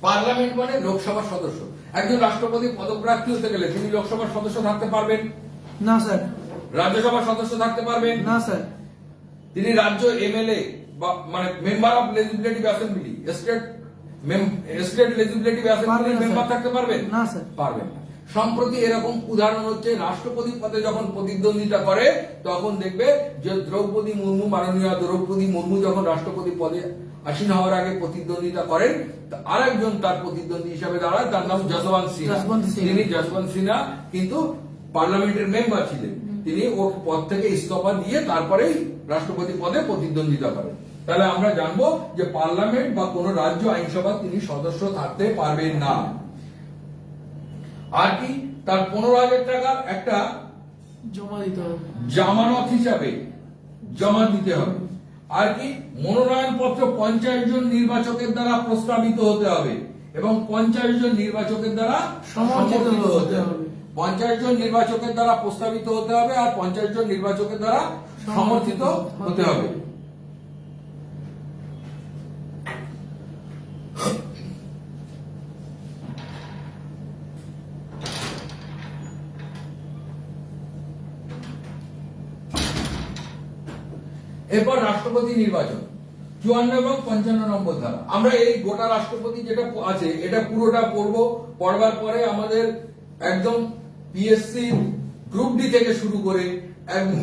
পার্লামেন্ট মানে লোকসভার সদস্য। একজন রাষ্ট্রপতি পদপ্রার্থী হতে গেলে তিনি লোকসভার সদস্য থাকতে পারবেন না স্যার। রাজ্যসভার সদস্য থাকতে পারবেন না স্যার। তিনি রাজ্য এমএলএ বা মানে member of legislative assembly, state legislative অ্যাসেম্বলির মেম্বার থাকতে পারবেন না স্যার। পারবেন না। সম্প্রতি এরকম উদাহরণ হচ্ছে, রাষ্ট্রপতি পদে যখন প্রতিদ্বন্দ্বিতা করে তখন দেখবে যে দ্রৌপদী মুর্মু, মাননীয় দ্রৌপদী মুর্মু যখন রাষ্ট্রপতি পদে আসীন হওয়ার আগে প্রতিদ্বন্দ্বিতা করেন, আরেকজন তার প্রতিদ্বন্দ্বী হিসাবে দাঁড়ায়, তার নাম যশবন্ত সিনহা। তিনি যশবন্ত সিনহা কিন্তু পার্লামেন্টের মেম্বার ছিলেন, তিনি ওর পদ থেকে ইস্তফা দিয়ে তারপরেই রাষ্ট্রপতি পদে প্রতিদ্বন্দ্বিতা করেন। তাহলে আমরা জানবো যে পার্লামেন্ট বা কোন রাজ্য আইনসভা তিনি সদস্য থাকতে পারবেন না। আর কি, তার 15,000 টাকার একটা জমা দিতে হবে, জামানত হিসাবে জমা দিতে হবে। আর কি, মনোনয়ন পত্র 50 জন নির্বাচকের দ্বারা প্রস্তাবিত হতে হবে এবং 50 জন নির্বাচকের দ্বারা সমর্থিত হতে হবে। 50 জন নির্বাচকের দ্বারা প্রস্তাবিত হতে হবে আর 50 জন নির্বাচকের দ্বারা সমর্থিত হতে হবে। এরপর রাষ্ট্রপতি নির্বাচন 54 এবং 55 নম্বর ধারা। আমরা এই গোটা রাষ্ট্রপতি যেটা আছে এটা পুরোটা পড়বো। পড়বার পরে আমাদের একদম পিএসসি গ্রুপ ডি থেকে শুরু করে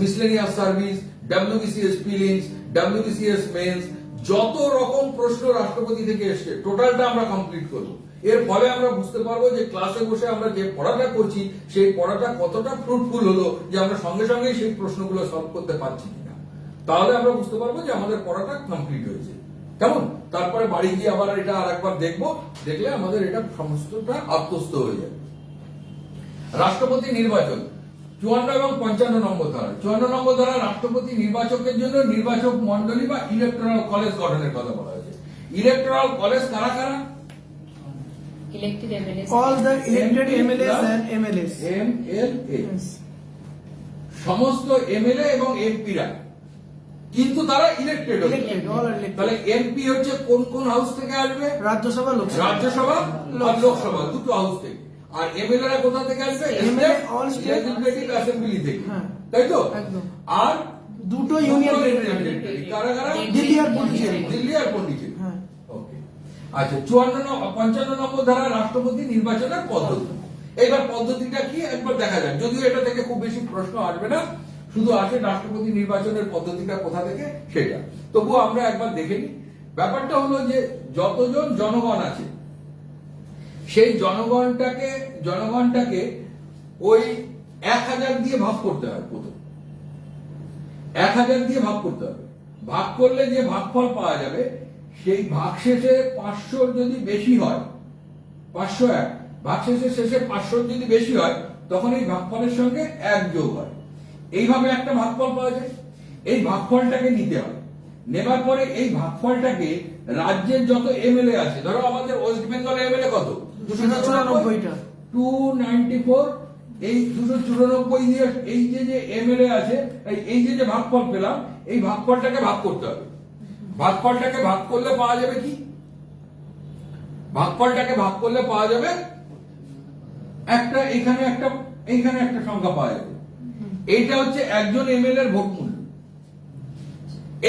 miscellaneous service, WBCS prelims, WBCS mains, যত রকম প্রশ্ন রাষ্ট্রপতি থেকে এসছে টোটালটা আমরা কমপ্লিট করবো। এর ফলে আমরা বুঝতে পারবো যে ক্লাসে বসে আমরা যে পড়াটা করছি সেই পড়াটা কতটা ফ্রুটফুল হলো, যে আমরা সঙ্গে সঙ্গে সেই প্রশ্নগুলো সলভ করতে পারছি কিনা। তাহলে আমরা বুঝতে পারবো যে আমাদের পড়াটা কমপ্লিট হয়েছে। কেমন? তারপরে বাড়ি গিয়ে আবার এটা আরেকবার দেখবো, দেখলে আমাদের এটা সমস্তটা আত্মস্থ হয়ে যাবে। রাষ্ট্রপতি নির্বাচন 54 এবং 55 নম্বর ধারা। 54 নম্বর ধারা রাষ্ট্রপতি নির্বাচকের জন্য নির্বাচক মন্ডলী বা ইলেকটোরাল কলেজ গঠনের কথা বলা হয়েছে। ইলেকটোরাল কলেজ কারা কারা? Elected MLAs. All the elected MLAs and MLAs. MLA Yes. সমস্ত এমএলএ এবং এমপিরা, কিন্তু তারা ইলেক্টেড হবে। Elected, all are elected. তাহলে এমপি হচ্ছে কোন কোন হাউস থেকে আসবে? রাজ্যসভা, লোকসভা। রাজ্যসভা আর লোকসভা দুটো হাউস থেকে। আর এমএলএরা কোথা থেকে আসবে? MLA all state legislative assembly থেকে। হ্যাঁ। তাই তো? একদম। আর দুটো ইউনিয়ন কারা কারা? দিল্লি আর পন্ডিচেরি। দিল্লি আর পন্ডিচেরি। হ্যাঁ। ওকে। আচ্ছা, 55 নম্বর ধারা রাষ্ট্রপতি নির্বাচনের পদ্ধতি। এবার পদ্ধতিটা কি একবার দেখা যাক, যদিও এটা থেকে খুব বেশি প্রশ্ন আসবে না, শুধু আসে রাষ্ট্রপতি নির্বাচনের পদ্ধতিটা কোথা থেকে সেটা। তবুও আমরা একবার দেখে নিই। ব্যাপারটা হলো যে যতজন জনগণ আছে সেই জনগণটাকে ওই 1000 দিয়ে ভাগ করতে হয়। প্রথম 1000 দিয়ে ভাগ করতে হবে। ভাগ করলে যে ভাগফল পাওয়া যাবে সেই ভাগশেষে 500 যদি বেশি হয়, 501 ভাগশেষে 500 যদি বেশি হয় তখন এই ভাগফলের সঙ্গে 1 যোগ হয়। এইভাবে একটা ভাগফল পাওয়া যায়। এই ভাগফলটাকে নিতে হয়। নেবার পরে এই ভাগফলটাকে রাজ্যের যত এমএলএ আছে, ধরো আমাদের ওয়েস্ট বেঙ্গল এমএলএ কত? 294টা। 294। এই 294 দিয়ে এই যে এমএলএ আছে, এই যে ভাগফল পেলাম, এই ভাগফলটাকে ভাগ করতে হবে। ভাগফলটাকে ভাগ করলে পাওয়া যাবে কি? ভাগফলটাকে ভাগ করলে পাওয়া যাবে একটা, এইখানে একটা সংখ্যা পাওয়া যাবে। এইটা হচ্ছে একজন এমএলএ এর ভোট মূল্য।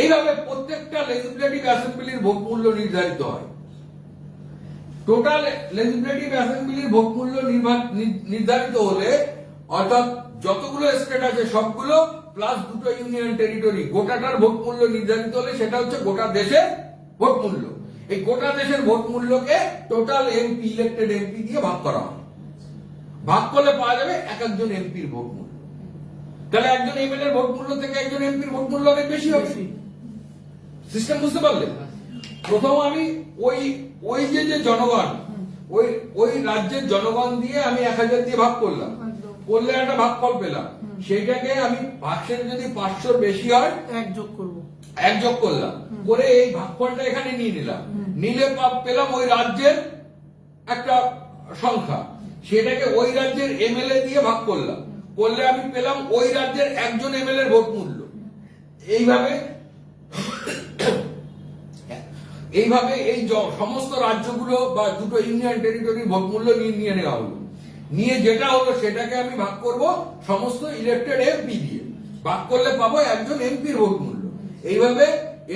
এইভাবে প্রত্যেকটা লেজিসলেটিভ অ্যাসেম্বলির ভোট মূল্য নির্ধারিত হয়। টোটাল লেজিসলেটিভ অ্যাসেম্বলির ভোট মূল্য নির্ধারিত হলে, অর্থাৎ যতগুলো স্টেট আছে সবগুলো প্লাস দুটো ইউনিয়ন টেরিটরি, গোটাটার ভোট মূল্য নির্ধারিত হলে সেটা হচ্ছে গোটা দেশের ভোট মূল্য। এই গোটা দেশের ভোট মূল্যকে টোটাল এমপি, ইলেক্টেড এমপি দিয়ে ভাগ করা হয়। ভাগ করলে পাওয়া যাবে এক একজন এমপির ভোট মূল্য। তাহলে একজন এমএলএ এর ভোট মূল্য থেকে একজন এমপির ভোট মূল্য অনেক বেশি হবে। সিস্টেম বুঝতে পারলে? প্রথম আমি ওই যে জনগণ, ওই রাজ্যের জনগণ দিয়ে আমি 1000 দিয়ে ভাগ করলাম, করলে একটা ভাগফল পেলাম। সেইটাকে আমি ভাগশেষ যদি 500 বেশি হয় 1 যোগ করব। 1 যোগ করলাম, করে এই ভাগফলটা এখানে নিয়ে নিলাম। নিলে পেলাম ওই রাজ্যের একটা সংখ্যা, সেটাকে ওই রাজ্যের এমএলএ দিয়ে ভাগ করলাম, করলে আমি পেলাম ওই রাজ্যের একজন এমএলএ এর ভোট মূল্য। এইভাবে এই সমস্ত রাজ্যগুলো বা দুটো ইউনিয়ন টেরিটরির ভোট মূল্য নিয়ে নেওয়া হলো। নিয়ে যেটা হলো সেটাকে আমি ভাগ করব সমস্ত ইলেক্টেড এমপি দিয়ে। ভাগ করলে পাবো একজন এমপির ভোট মূল্য। এইভাবে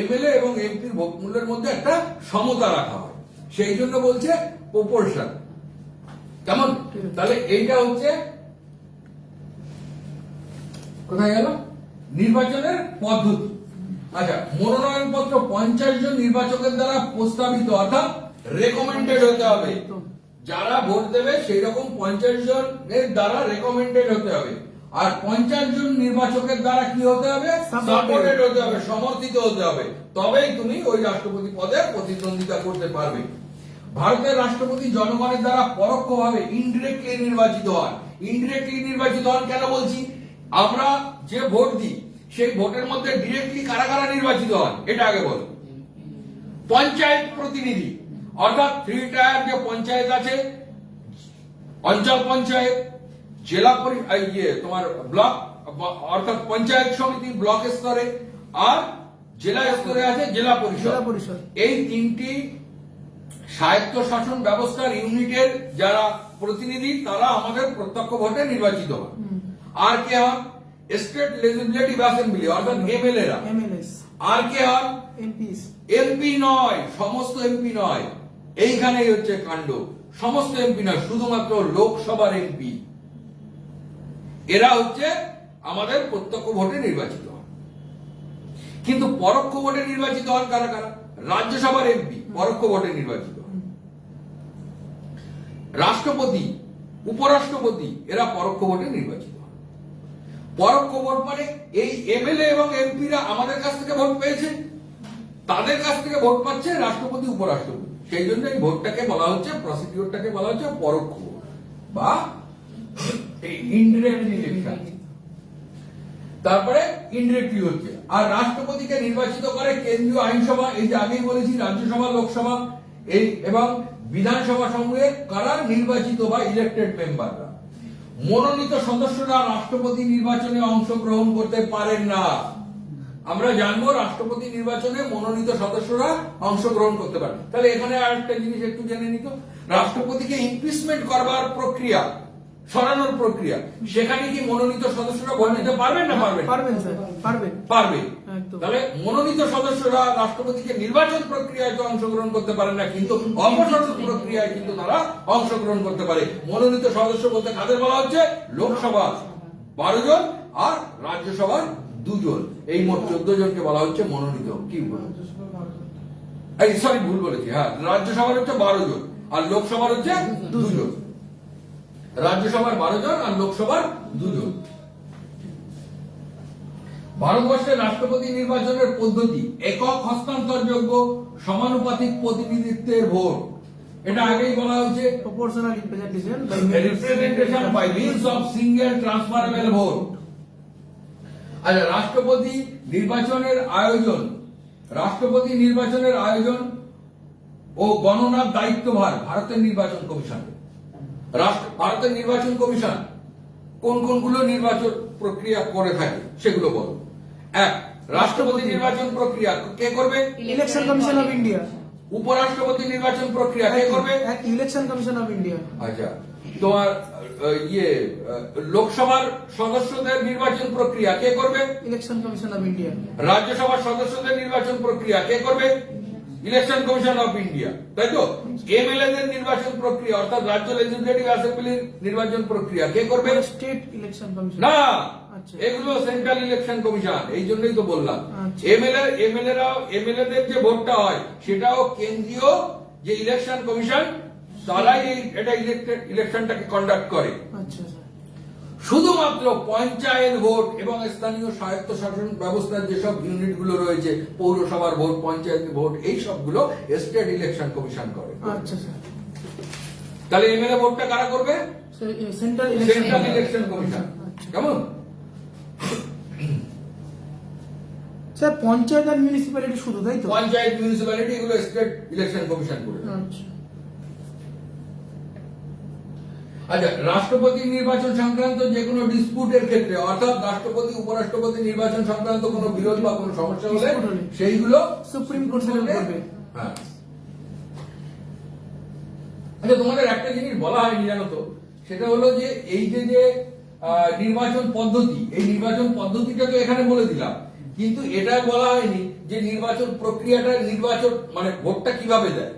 এমএলএ এবং এমপির ভোট মূল্যের মধ্যে একটা সমতা রাখা হয়। সেই জন্য বলছে প্রপোর্শন। কেমন? তাহলে এইটা হচ্ছে কোথায় গেল? নির্বাচনের পদ্ধতি। আচ্ছা, মনোনয়ন পত্র 50 জন নির্বাচকের দ্বারা প্রস্তাবিত, অর্থাৎ রেকমেন্ডেড হতে হবে। যারা ভোট দেবে সেই রকম 50 জনের দ্বারা রেকমেন্ডেড হতে হবে। আর 50 জন নির্বাচকের দ্বারা কি হতে হবে? সাপোর্টেড হতে হবে, সমর্থিত হতে হবে। তবেই তুমি ওই রাষ্ট্রপতি পদে প্রতিদ্বন্দ্বিতা করতে পারবে। ভারতের রাষ্ট্রপতি জনগণের দ্বারা পরোক্ষভাবে ইনডিরেক্টলি নির্বাচিত হন। ইনডিরেক্টলি নির্বাচিত হন কেন বলছি? আমরা যে ভোট দিই সেই ভোটের মধ্যে ডিরেক্টলি কারা কারা নির্বাচিত হন এটা আগে বল। পঞ্চায়েত প্রতিনিধি, অর্থাৎ 3 টায়ার যে পঞ্চায়েত আছে, অঞ্চল পঞ্চায়েত, জেলা তোমার ব্লক, অর্থাৎ পঞ্চায়েত সমিতি ব্লক স্তরে, আর জেলা স্তরে আছে জেলা পরিষদ। এই 3টি স্বায়ত্ত শাসন ব্যবস্থার ইউনিটের যারা প্রতিনিধি তারা আমাদের প্রত্যক্ষ ভোটে নির্বাচিত হন। আর কে হন? স্টেট লেজিসলেটিভ অ্যাসেম্বলি, অর্থাৎ এমএলএরা। আর কে হন? এমপি নয়, সমস্ত এমপি নয়। এইখানেই হচ্ছে কাণ্ড। সমস্ত এমপি নয়, শুধুমাত্র লোকসভার এমপি। এরা হচ্ছে আমাদের প্রত্যক্ষ ভোটে নির্বাচিত হন। কিন্তু পরোক্ষ ভোটে নির্বাচিত হন কারা কারা? রাজ্যসভার এমপি পরোক্ষ ভোটে নির্বাচিত হন। রাষ্ট্রপতি, উপরাষ্ট্রপতি এরা পরোক্ষ ভোটে নির্বাচিত হয়। পরোক্ষ ভোট মানে এই এমএলএ এবং এমপিরা আমাদের কাছ থেকে ভোট পেয়েছে, তাদের কাছ থেকে ভোট পাচ্ছে রাষ্ট্রপতি, উপরাষ্ট্রপতি। সেই জন্য এই ভোটটাকে বলা হচ্ছে, প্রসিডিওরটাকে বলা হচ্ছে পরোক্ষ ভোট বা ইনডিরেক্ট ইলেকশন। তারপরে ইনডিরেক্টলি হচ্ছে। আর রাষ্ট্রপতিকে নির্বাচিত করে কেন্দ্রীয় আইনসভা, এই যে আগেই বলেছি রাজ্যসভা, লোকসভা এই এবং বিধানসভা সমূহে কারা নির্বাচিত বা ইলেক্টেড মেম্বাররা। মনোনীত সদস্যরা রাষ্ট্রপতি নির্বাচনে অংশগ্রহণ করতে পারেন না। আমরা জানবো রাষ্ট্রপতি নির্বাচনে মনোনীত সদস্যরা অংশগ্রহণ করতে পারেন। তাহলে এখানে আরেকটা জিনিস একটু জেনে নিত, রাষ্ট্রপতিকে ইমপিচমেন্ট করবার প্রক্রিয়া, সরানোর প্রক্রিয়া, সেখানে কি মনোনীত সদস্যরা ভোট দিতে পারবেন না পারবেন? পারবেন স্যার, পারবেন। পারবে। একদম। তাহলে মনোনীত সদস্যরা রাষ্ট্রপতিকে নির্বাচন প্রক্রিয়ায় তো অংশগ্রহণ করতে পারেন না, কিন্তু অপসারণ প্রক্রিয়ায় কিন্তু তারা অংশগ্রহণ করতে পারে। মনোনীত সদস্য বলতে কাদের বলা হচ্ছে? লোকসভা 12 জন আর রাজ্যসভার 2 জন, এই মোট 14 জনকে বলা হচ্ছে মনোনীত। কি এই সরি ভুল বলেছি, হ্যাঁ, রাজ্যসভার হচ্ছে 12 জন আর লোকসভার হচ্ছে 2 জন। রাজ্যসভার 12 জন আর লোকসভার 2 জন। ভারতবর্ষের রাষ্ট্রপতি নির্বাচনের পদ্ধতি একক হস্তান্তরযোগ্য সমানুপাতিক প্রতিনিধিত্বের ভোট। এটা আগেই বলা হয়েছে, proportional representation representation by means of single transferable vote. আচ্ছা, রাষ্ট্রপতি নির্বাচনের আয়োজন, রাষ্ট্রপতি নির্বাচনের আয়োজন ও গণনার দায়িত্বভার ভারতের নির্বাচন কমিশন। ভারতের নির্বাচন কমিশন কোন কোনগুলো নির্বাচন প্রক্রিয়া করে থাকে সেগুলো বলো। 1, রাষ্ট্রপতি নির্বাচন প্রক্রিয়া কে করবে? Election commission of India. উপরাষ্ট্রপতি নির্বাচন প্রক্রিয়া কে করবে? Election commission of India. আচ্ছা, তোমার লোকসভার সদস্যদের নির্বাচন প্রক্রিয়া কে করবে? Election commission of India. রাজ্যসভার সদস্যদের নির্বাচন প্রক্রিয়া কে করবে? ইলেকশন কমিশন অফ ইন্ডিয়া, তাই তো? এমএলএ দের নির্বাচন প্রক্রিয়া অর্থাৎ রাজ্য লেজিসলেটিভ অ্যাসেম্বলির নির্বাচন প্রক্রিয়া কে করবে? State election commission. না, আচ্ছা। এগুলো সেন্ট্রাল ইলেকশন কমিশন। এই জন্যই তো বললাম আচ্ছা। এমএলএ দের যে ভোটটা হয় সেটাও কেন্দ্রীয় যে ইলেকশন কমিশন, তারাই এটা ইলেকশনটাকে কন্ডাক্ট করে। আচ্ছা স্যার। শুধুমাত্র পঞ্চায়েত ভোট এবং স্থানীয় স্বায়ত্তশাসন ব্যবস্থার যেসব ইউনিটগুলো রয়েছে, পৌরসভার ভোট, পঞ্চায়েত ভোট, এই সবগুলো স্টেট ইলেকশন কমিশন করে। আচ্ছা স্যার। তাহলে এমএলএ ভোটটা কারা করবে? Central election commission. কেমন? স্যার পঞ্চায়েত আর মিউনিসিপ্যালিটি শুধু, তাই তো? পঞ্চায়েত, মিউনিসিপ্যালিটি এগুলো স্টেট ইলেকশন কমিশন করে। আচ্ছা। আচ্ছা, রাষ্ট্রপতি নির্বাচন সংক্রান্ত যে কোনো ডিসপুটের ক্ষেত্রে, অর্থাৎ রাষ্ট্রপতি উপরাষ্ট্রপতি নির্বাচন সংক্রান্ত কোনো বিরোধ বা কোনো সমস্যা হলে Dispute হলে সেইগুলো সুপ্রিম কোর্ট সেটেল করবে। হ্যাঁ। আচ্ছা, তোমাদের একটা জিনিস বলা হয়নি জানো তো, সেটা হলো যে এই যে নির্বাচন পদ্ধতি, এই নির্বাচন পদ্ধতিটা তো এখানে বলে দিলাম, কিন্তু এটা বলা হয়নি যে নির্বাচন প্রক্রিয়াটা, নির্বাচন মানে ভোটটা কিভাবে দেয়।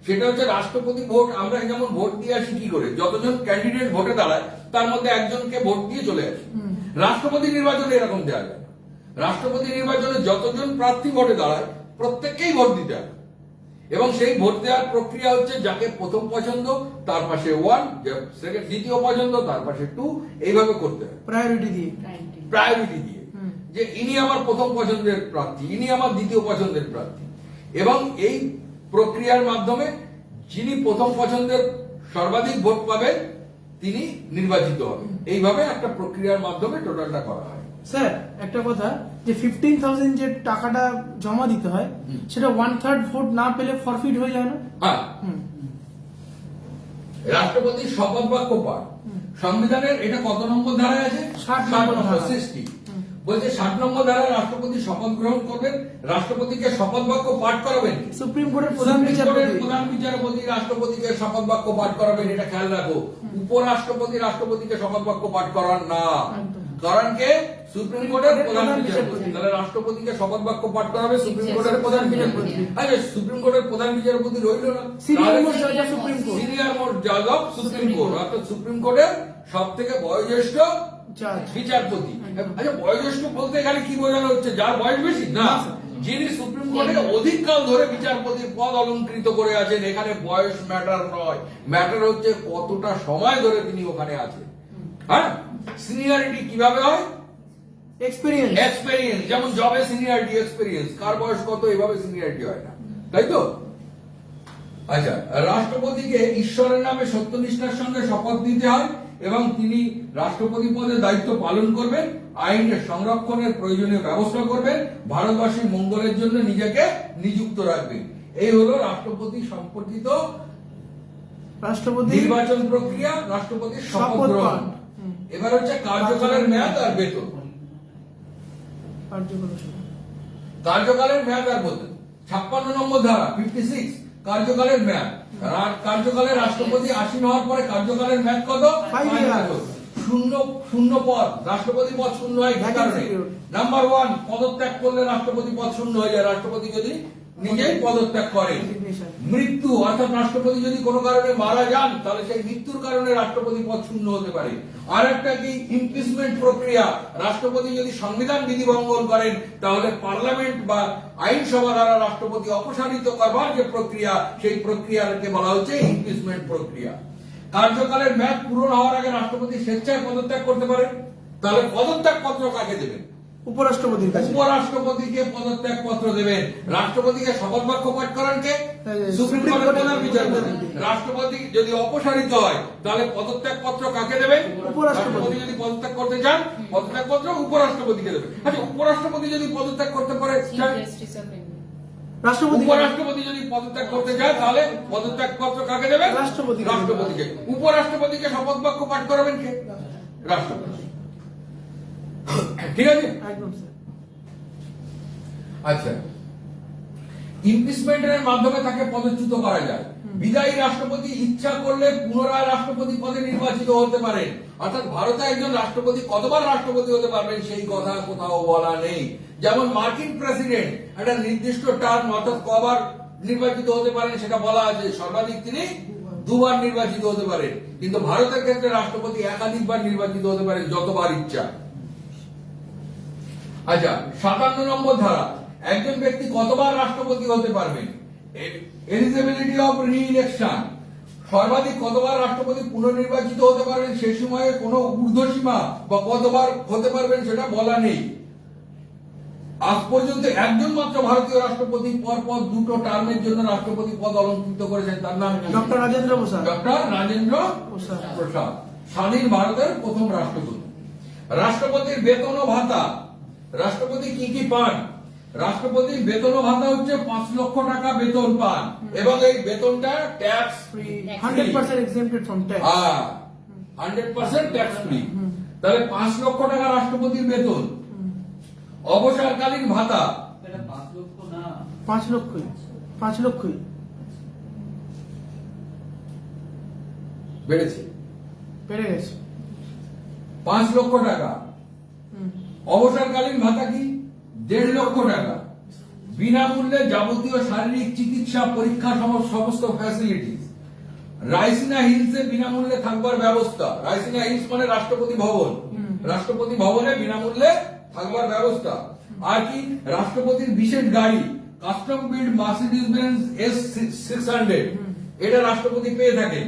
সেটা হচ্ছে রাষ্ট্রপতি ভোট আমরা যেমন ভোট দিয়ে আসি কি করে, যতজন ক্যান্ডিডেট ভোটে দাঁড়ায় তার মধ্যে একজনকে ভোট দিয়ে চলে আসে। রাষ্ট্রপতি নির্বাচনে এরকম দেওয়া যায় না। রাষ্ট্রপতি নির্বাচনে যতজন প্রার্থী ভোটে দাঁড়ায় প্রত্যেককেই ভোট দিতে হবে, এবং সেই ভোট দেওয়ার প্রক্রিয়া হচ্ছে যাকে প্রথম পছন্দ তার পাশে 1, সেকেন্ড দ্বিতীয় পছন্দ তার পাশে 2, এইভাবে করতে হবে প্রায়োরিটি দিয়ে, যে ইনি আমার প্রথম পছন্দের প্রার্থী, ইনি আমার দ্বিতীয় পছন্দের প্রার্থী। এবং এই প্রক্রিয়ার মাধ্যমে যিনি প্রথম পছন্দের সর্বাধিক ভোট পাবেন তিনি নির্বাচিত হবেন। এইভাবে একটা প্রক্রিয়ার মাধ্যমে টোটালটা করা হয়। স্যার একটা কথা, যে 15,000 যে টাকাটা জমা দিতে হয় সেটা 1/3 ভোট না পেলে ফরফিট হয়ে যায় না? হ্যাঁ, রাষ্ট্রপতির শপথ বাক্য পাঠ সংবিধানের এটা কত নম্বর ধারায় আছে? 60 নম্বর ধারা। 60 বলছে 60 নম্বর ধারায় রাষ্ট্রপতি শপথ গ্রহণ করবেন, রাষ্ট্রপতিকে শপথ বাক্য পাঠ করাবেন। সুপ্রিম কোর্টের প্রধান প্রধান বিচারপতি রাষ্ট্রপতিকে শপথ বাক্য পাঠ করাবেন, এটা খেয়াল রাখো। উপরাষ্ট্রপতি রাষ্ট্রপতিকে শপথ বাক্য পাঠ করান না, কারণ কে? সুপ্রিম কোর্টের প্রধান বিচারপতি। তাহলে রাষ্ট্রপতিকে শপথ বাক্য পাঠ করাবে সুপ্রিম কোর্টের প্রধান বিচারপতি। আচ্ছা, সুপ্রিম কোর্টের প্রধান বিচারপতি রইল না, সিনিয়র মোস্ট জাজ of supreme court. Senior most জাজ অফ সুপ্রিম কোর্ট, অর্থাৎ সুপ্রিম কোর্টের সব থেকে বয়োজ্যেষ্ঠ জাজ বিচারপতি। আচ্ছা, বয়োজ্যেষ্ঠ বলতে এখানে কি বোঝানো হচ্ছে? যার বয়স বেশি? না, যিনি সুপ্রিম কোর্টে অধিককাল ধরে বিচারপতির পদ অলংকৃত করে আছেন। এখানে বয়স ম্যাটার নয়, ম্যাটার হচ্ছে কতটা সময় ধরে তিনি ওখানে আছেন। হ্যাঁ, সিনিয়রিটি কিভাবে হয়? এক্সপিরিয়েন্স। এক্সপেরিয়েন্স, যেমন জবে সিনিয়রিটি, এক্সপেরিয়েন্স, কার বয়স কত এভাবে সিনিয়রিটি হয় না, তাই তো? আচ্ছা, রাষ্ট্রপতিকে ঈশ্বরের নামে সত্যনিষ্ঠার সঙ্গে শপথ দিতে হয় এবং তিনি রাষ্ট্রপতি পদে দায়িত্ব পালন করবেন, আইনের সংরক্ষণের প্রয়োজনীয় ব্যবস্থা করবেন, ভারতবাসীর মঙ্গলের জন্য নিজেকে নিযুক্ত রাখবেন। এই হলো রাষ্ট্রপতি সম্পর্কিত রাষ্ট্রপতি নির্বাচন প্রক্রিয়া, রাষ্ট্রপতির শপথ শপথ গ্রহণ। পাঠ। এবার হচ্ছে কার্যকালের মেয়াদ আর বেতন। কার্যকালের মেয়াদ আর বেতন 56 নম্বর ধারা 56, কার্যকালের মেয়াদ। কার্যকালে রাষ্ট্রপতি আসীন হওয়ার পরে কার্যকালের মেয়াদ কত? 5 years। শূন্য পদ, রাষ্ট্রপতি পদ শূন্য হয় কি কারণে? নাম্বার 1, পদত্যাগ করলে রাষ্ট্রপতি পদ শূন্য হয়ে যায়, রাষ্ট্রপতি যদি নিজেই পদত্যাগ করে। মৃত্যু, অর্থাৎ রাষ্ট্রপতি যদি কোনো কারণে মারা যান তাহলে সেই মৃত্যুর কারণে রাষ্ট্রপতি পদ শূন্য হতে পারে। আর একটা কি? ইমপিচমেন্ট প্রক্রিয়া, রাষ্ট্রপতি যদি সংবিধান বিধি ভঙ্গন করেন তাহলে পার্লামেন্ট বা আইনসভা দ্বারা রাষ্ট্রপতি অপসারিত করবার যে প্রক্রিয়া, সেই প্রক্রিয়াকে বলা হচ্ছে ইমপিচমেন্ট প্রক্রিয়া। কার্যকালের মেয়াদ পূরণ হওয়ার আগে রাষ্ট্রপতি স্বেচ্ছায় পদত্যাগ করতে পারেন, তাহলে পদত্যাগ পত্র কাকে দেবেন? উপরাষ্ট্রপতির কাছে। উপরাষ্ট্রপতিকে পদত্যাগ পত্র দেবেন। রাষ্ট্রপতিকে শপথ বাক্য পাঠ করান কে? সুপ্রিম কোর্টের প্রধান বিচারপতি। রাষ্ট্রপতি যদি অপসারিত হয় তাহলে পদত্যাগ পত্র কাকে দেবেন? রাষ্ট্রপতি যদি পদত্যাগ করতে চান পদত্যাগ পত্র উপরাষ্ট্রপতিকে দেবেন। আচ্ছা, উপরাষ্ট্রপতি যদি পদত্যাগ করতে পারে, উপরাষ্ট্রপতি যদি পদত্যাগ করতে চায় তাহলে পদত্যাগ পত্র কাকে দেবেন? রাষ্ট্রপতিকে। উপরাষ্ট্রপতিকে শপথ বাক্য পাঠ করাবেন কে? রাষ্ট্রপতি। ঠিক আছে? একদম স্যার। আচ্ছা, ইমপিচমেন্টের মাধ্যমে তাকে পদচ্যুত করা যায়। বিদায়ী রাষ্ট্রপতি ইচ্ছা করলে পুনরায় রাষ্ট্রপতি পদে নির্বাচিত হতে পারেন। অর্থাৎ ভারতে একজন রাষ্ট্রপতি কতবার রাষ্ট্রপতি হতে পারবেন সেই কথা কোথাও বলা নেই। যেমন মার্কিন প্রেসিডেন্ট একটা নির্দিষ্ট টার্ম অর্থাৎ কবার নির্বাচিত হতে পারেন সেটা বলা আছে, সর্বাধিক তিনি 2 বার নির্বাচিত হতে পারেন। কিন্তু ভারতের ক্ষেত্রে রাষ্ট্রপতি একাধিকবার নির্বাচিত হতে পারেন যতবার ইচ্ছা। আচ্ছা, 57 নম্বর ধারা, একজন ব্যক্তি কতবার রাষ্ট্রপতি হতে পারবেন? এলিজিবিলিটি অফ রি-ইলেকশন, সর্বাধিক কতবার রাষ্ট্রপতি পুনর্নির্বাচিত হতে পারবেন সে সময়ে কোনো ঊর্ধ্বসীমা বা কতবার হতে পারবেন সেটা বলা নেই। আজ পর্যন্ত একজন মাত্র ভারতীয় রাষ্ট্রপতি পরপর 2টো টার্মের জন্য রাষ্ট্রপতি পদ অলংকৃত করেছেন, তার নাম ডক্টর রাজেন্দ্র প্রসাদ। ডক্টর রাজেন্দ্র প্রসাদ, স্বাধীন ভারতের প্রথম রাষ্ট্রপতি। রাষ্ট্রপতির বেতন ও ভাতা, রাষ্ট্রপতি কি কি পান? রাষ্ট্রপতির বেতন ও ভাতা হচ্ছে 5 লক্ষ টাকা বেতন পান এবং এই বেতনটা tax free, 100% exempted from tax। 100% tax free. তাহলে 5 লক্ষ টাকা রাষ্ট্রপতির বেতন। অবসরকালীন ভাতা, এটা 5 লক্ষ না, 5 লক্ষই, 5 লক্ষই বেড়েছে, বেড়ে গেছে। 5 লক্ষ টাকা। অবসরকালীন ভাতা কি? 1.5 লক্ষ টাকা। বিনামূল্যে যাবতীয় শারীরিক চিকিৎসা পরীক্ষা সমস্ত ফ্যাসিলিটি। রাইসিনা হিলসে বিনামূল্যে থাকবার ব্যবস্থা। রাইসিনা হিলস মানে রাষ্ট্রপতি ভবন, রাষ্ট্রপতি ভবনে বিনামূল্যে থাকবার ব্যবস্থা। আর কি? রাষ্ট্রপতির বিশেষ গাড়ি custom build Mercedes Benz S600, এটা রাষ্ট্রপতি পেয়ে থাকেন।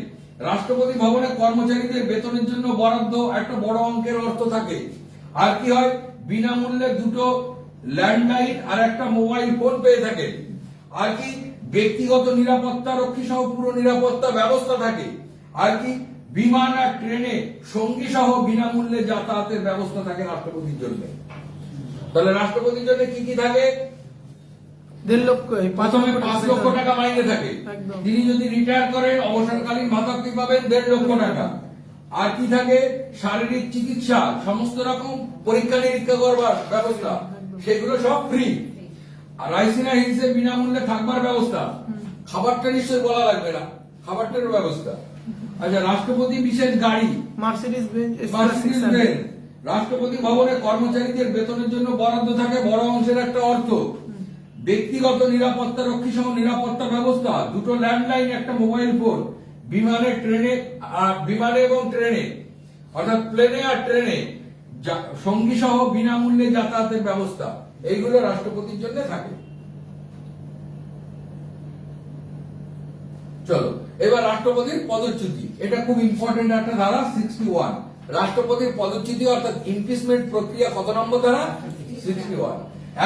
রাষ্ট্রপতি ভবনে কর্মচারীদের বেতনের জন্য বরাদ্দ একটা বড় অঙ্কের অর্থ থাকে। আর কি হয়? বিনামূল্যে 2টো ল্যান্ডলাইন আর একটা মোবাইল ফোন পেয়ে থাকে। আর কি? ব্যক্তিগত নিরাপত্তা রক্ষী সহ পুরো নিরাপত্তা ব্যবস্থা থাকে। আর কি? বিমান আর ট্রেনে সঙ্গী সহ বিনামূল্যে যাতায়াতের ব্যবস্থা থাকে রাষ্ট্রপতির জন্য। তাহলে রাষ্ট্রপতির জন্য কি কি থাকে? 1.5 লক্ষ, প্রথমে 5 লক্ষ টাকা মাইনে থাকে। একদম। তিনি যদি রিটায়ার করেন অবসরকালীন ভাতা কি পাবেন? 1.5 লক্ষ টাকা। আর কি থাকে? শারীরিক চিকিৎসা, সমস্ত রকম পরীক্ষা নিরীক্ষা করবার ব্যবস্থা, সেগুলো সব ফ্রি। আর রাইসিনা হিলসে বিনামূল্যে থাকবার ব্যবস্থা। খাবারটা নিশ্চয়ই বলা লাগবে না, খাবারটার ব্যবস্থা। আচ্ছা, রাষ্ট্রপতি বিশেষ গাড়ি মার্সিডিজ বেঞ্জ মার্সিডিজ বেঞ্জ। রাষ্ট্রপতি ভবনে কর্মচারীদের বেতনের জন্য বরাদ্দ থাকে বড় অংশের একটা অর্থ। ব্যক্তিগত নিরাপত্তা রক্ষী সহ নিরাপত্তা ব্যবস্থা, 2টো ল্যান্ডলাইন একটা মোবাইল ফোন। বিমানে এবং ট্রেনে অর্থাৎ প্লেনে আর ট্রেনে সঙ্গী সহ বিনামূল্যে যাতায়াতের ব্যবস্থা, এইগুলো রাষ্ট্রপতির জন্য থাকে। চলো এবার রাষ্ট্রপতির পদচ্যুতি, এটা খুব ইম্পর্টেন্ট একটা ধারা 61। রাষ্ট্রপতির পদচ্যুতি অর্থাৎ ইমপিচমেন্ট প্রক্রিয়া কত নম্বর ধারা? 61।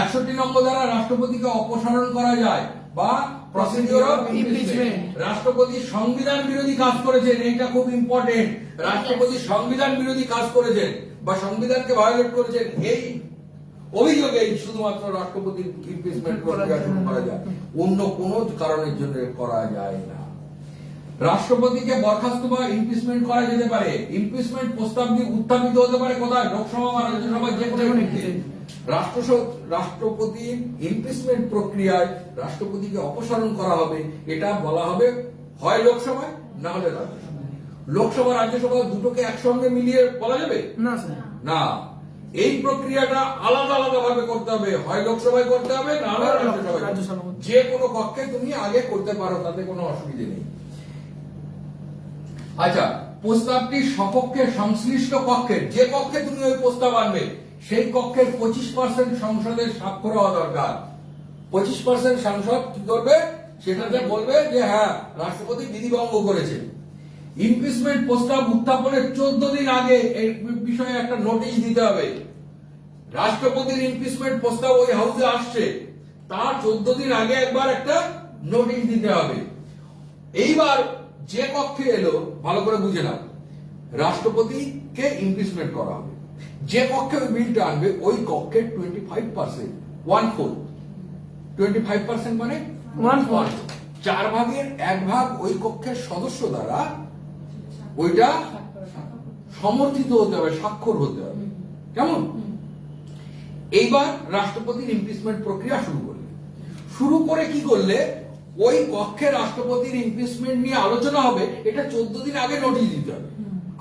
61 নম্বর ধারা রাষ্ট্রপতিকে অপসারণ করা যায় বা প্রসিডিওর অফ ইমপিচমেন্ট। রাষ্ট্রপতি সংবিধান বিরোধী কাজ করেছেন, এটা খুব ইম্পর্টেন্ট। রাষ্ট্রপতি সংবিধান বিরোধী কাজ করেছেন বা সংবিধানকে ভায়োলেট করেছেন, এই অভিযোগে শুধুমাত্র রাষ্ট্রপতির ইমপিচমেন্ট প্রক্রিয়া শুরু করা যায়, অন্য কোনো কারণের জন্য করা যায় না। রাষ্ট্রপতিকে বরখাস্ত বা ইমপিচমেন্ট করা যেতে পারে। ইমপিচমেন্ট প্রস্তাব দিয়ে উত্থাপিত হতে পারে কোথায়? লোকসভা বা রাজ্যসভা, যে কোনো একটিতে। রাষ্ট্রপতির ইমপিচমেন্ট প্রক্রিয়ায় রাষ্ট্রপতিকে অপসারণ করা হবে, এটা বলা হবে হয় লোকসভায় না হলে রাজ্যসভায়। লোকসভা রাজ্যসভা দুটোকে একসঙ্গে মিলিয়ে বলা যাবে না স্যার, না। এই প্রক্রিয়াটা আলাদা আলাদা ভাবে করতে হবে, হয় লোকসভায় করতে হবে না হলে রাজ্যসভায়। রাজ্যসভায়। যে কোনো কক্ষে তুমি আগে করতে পারো, তাতে কোনো অসুবিধা নেই। আচ্ছা, প্রস্তাবটি সপক্ষে সংশ্লিষ্ট কক্ষের, যে কক্ষে তুমি ওই প্রস্তাব আনবে সেই কক্ষের 25% সংসদের স্বাক্ষর হওয়া দরকার। 25% সাংসদ কি করবে? সেটাতে বলবে যে হ্যাঁ, রাষ্ট্রপতি বিধিভঙ্গ করেছে। ইমপিচমেন্ট প্রস্তাব উত্থাপনের 14 দিন আগে এই বিষয়ে একটা নোটিশ দিতে হবে। রাষ্ট্রপতির ইমপিচমেন্ট প্রস্তাব ওই হাউসে আসছে, তার 14 দিন আগে একবার একটা নোটিশ দিতে হবে। এইবার যে কক্ষে এলো, ভালো করে বুঝে নাও, রাষ্ট্রপতিকে ইমপিচমেন্ট করা হবে। যে কক্ষে ওই বিলটা আনবে ওই কক্ষের 25%, 1/4, 25% মানে 1/4, 1/4 ওই কক্ষের সদস্য দ্বারা ওইটা সমর্থিত হতে হবে, স্বাক্ষর হতে হবে। কেমন? এইবার রাষ্ট্রপতির ইমপিচমেন্ট প্রক্রিয়া শুরু করে কি করলে ওই কক্ষে রাষ্ট্রপতির ইমপিচমেন্ট নিয়ে আলোচনা হবে, এটা 14 দিন আগে নোটিশ দিতে হবে।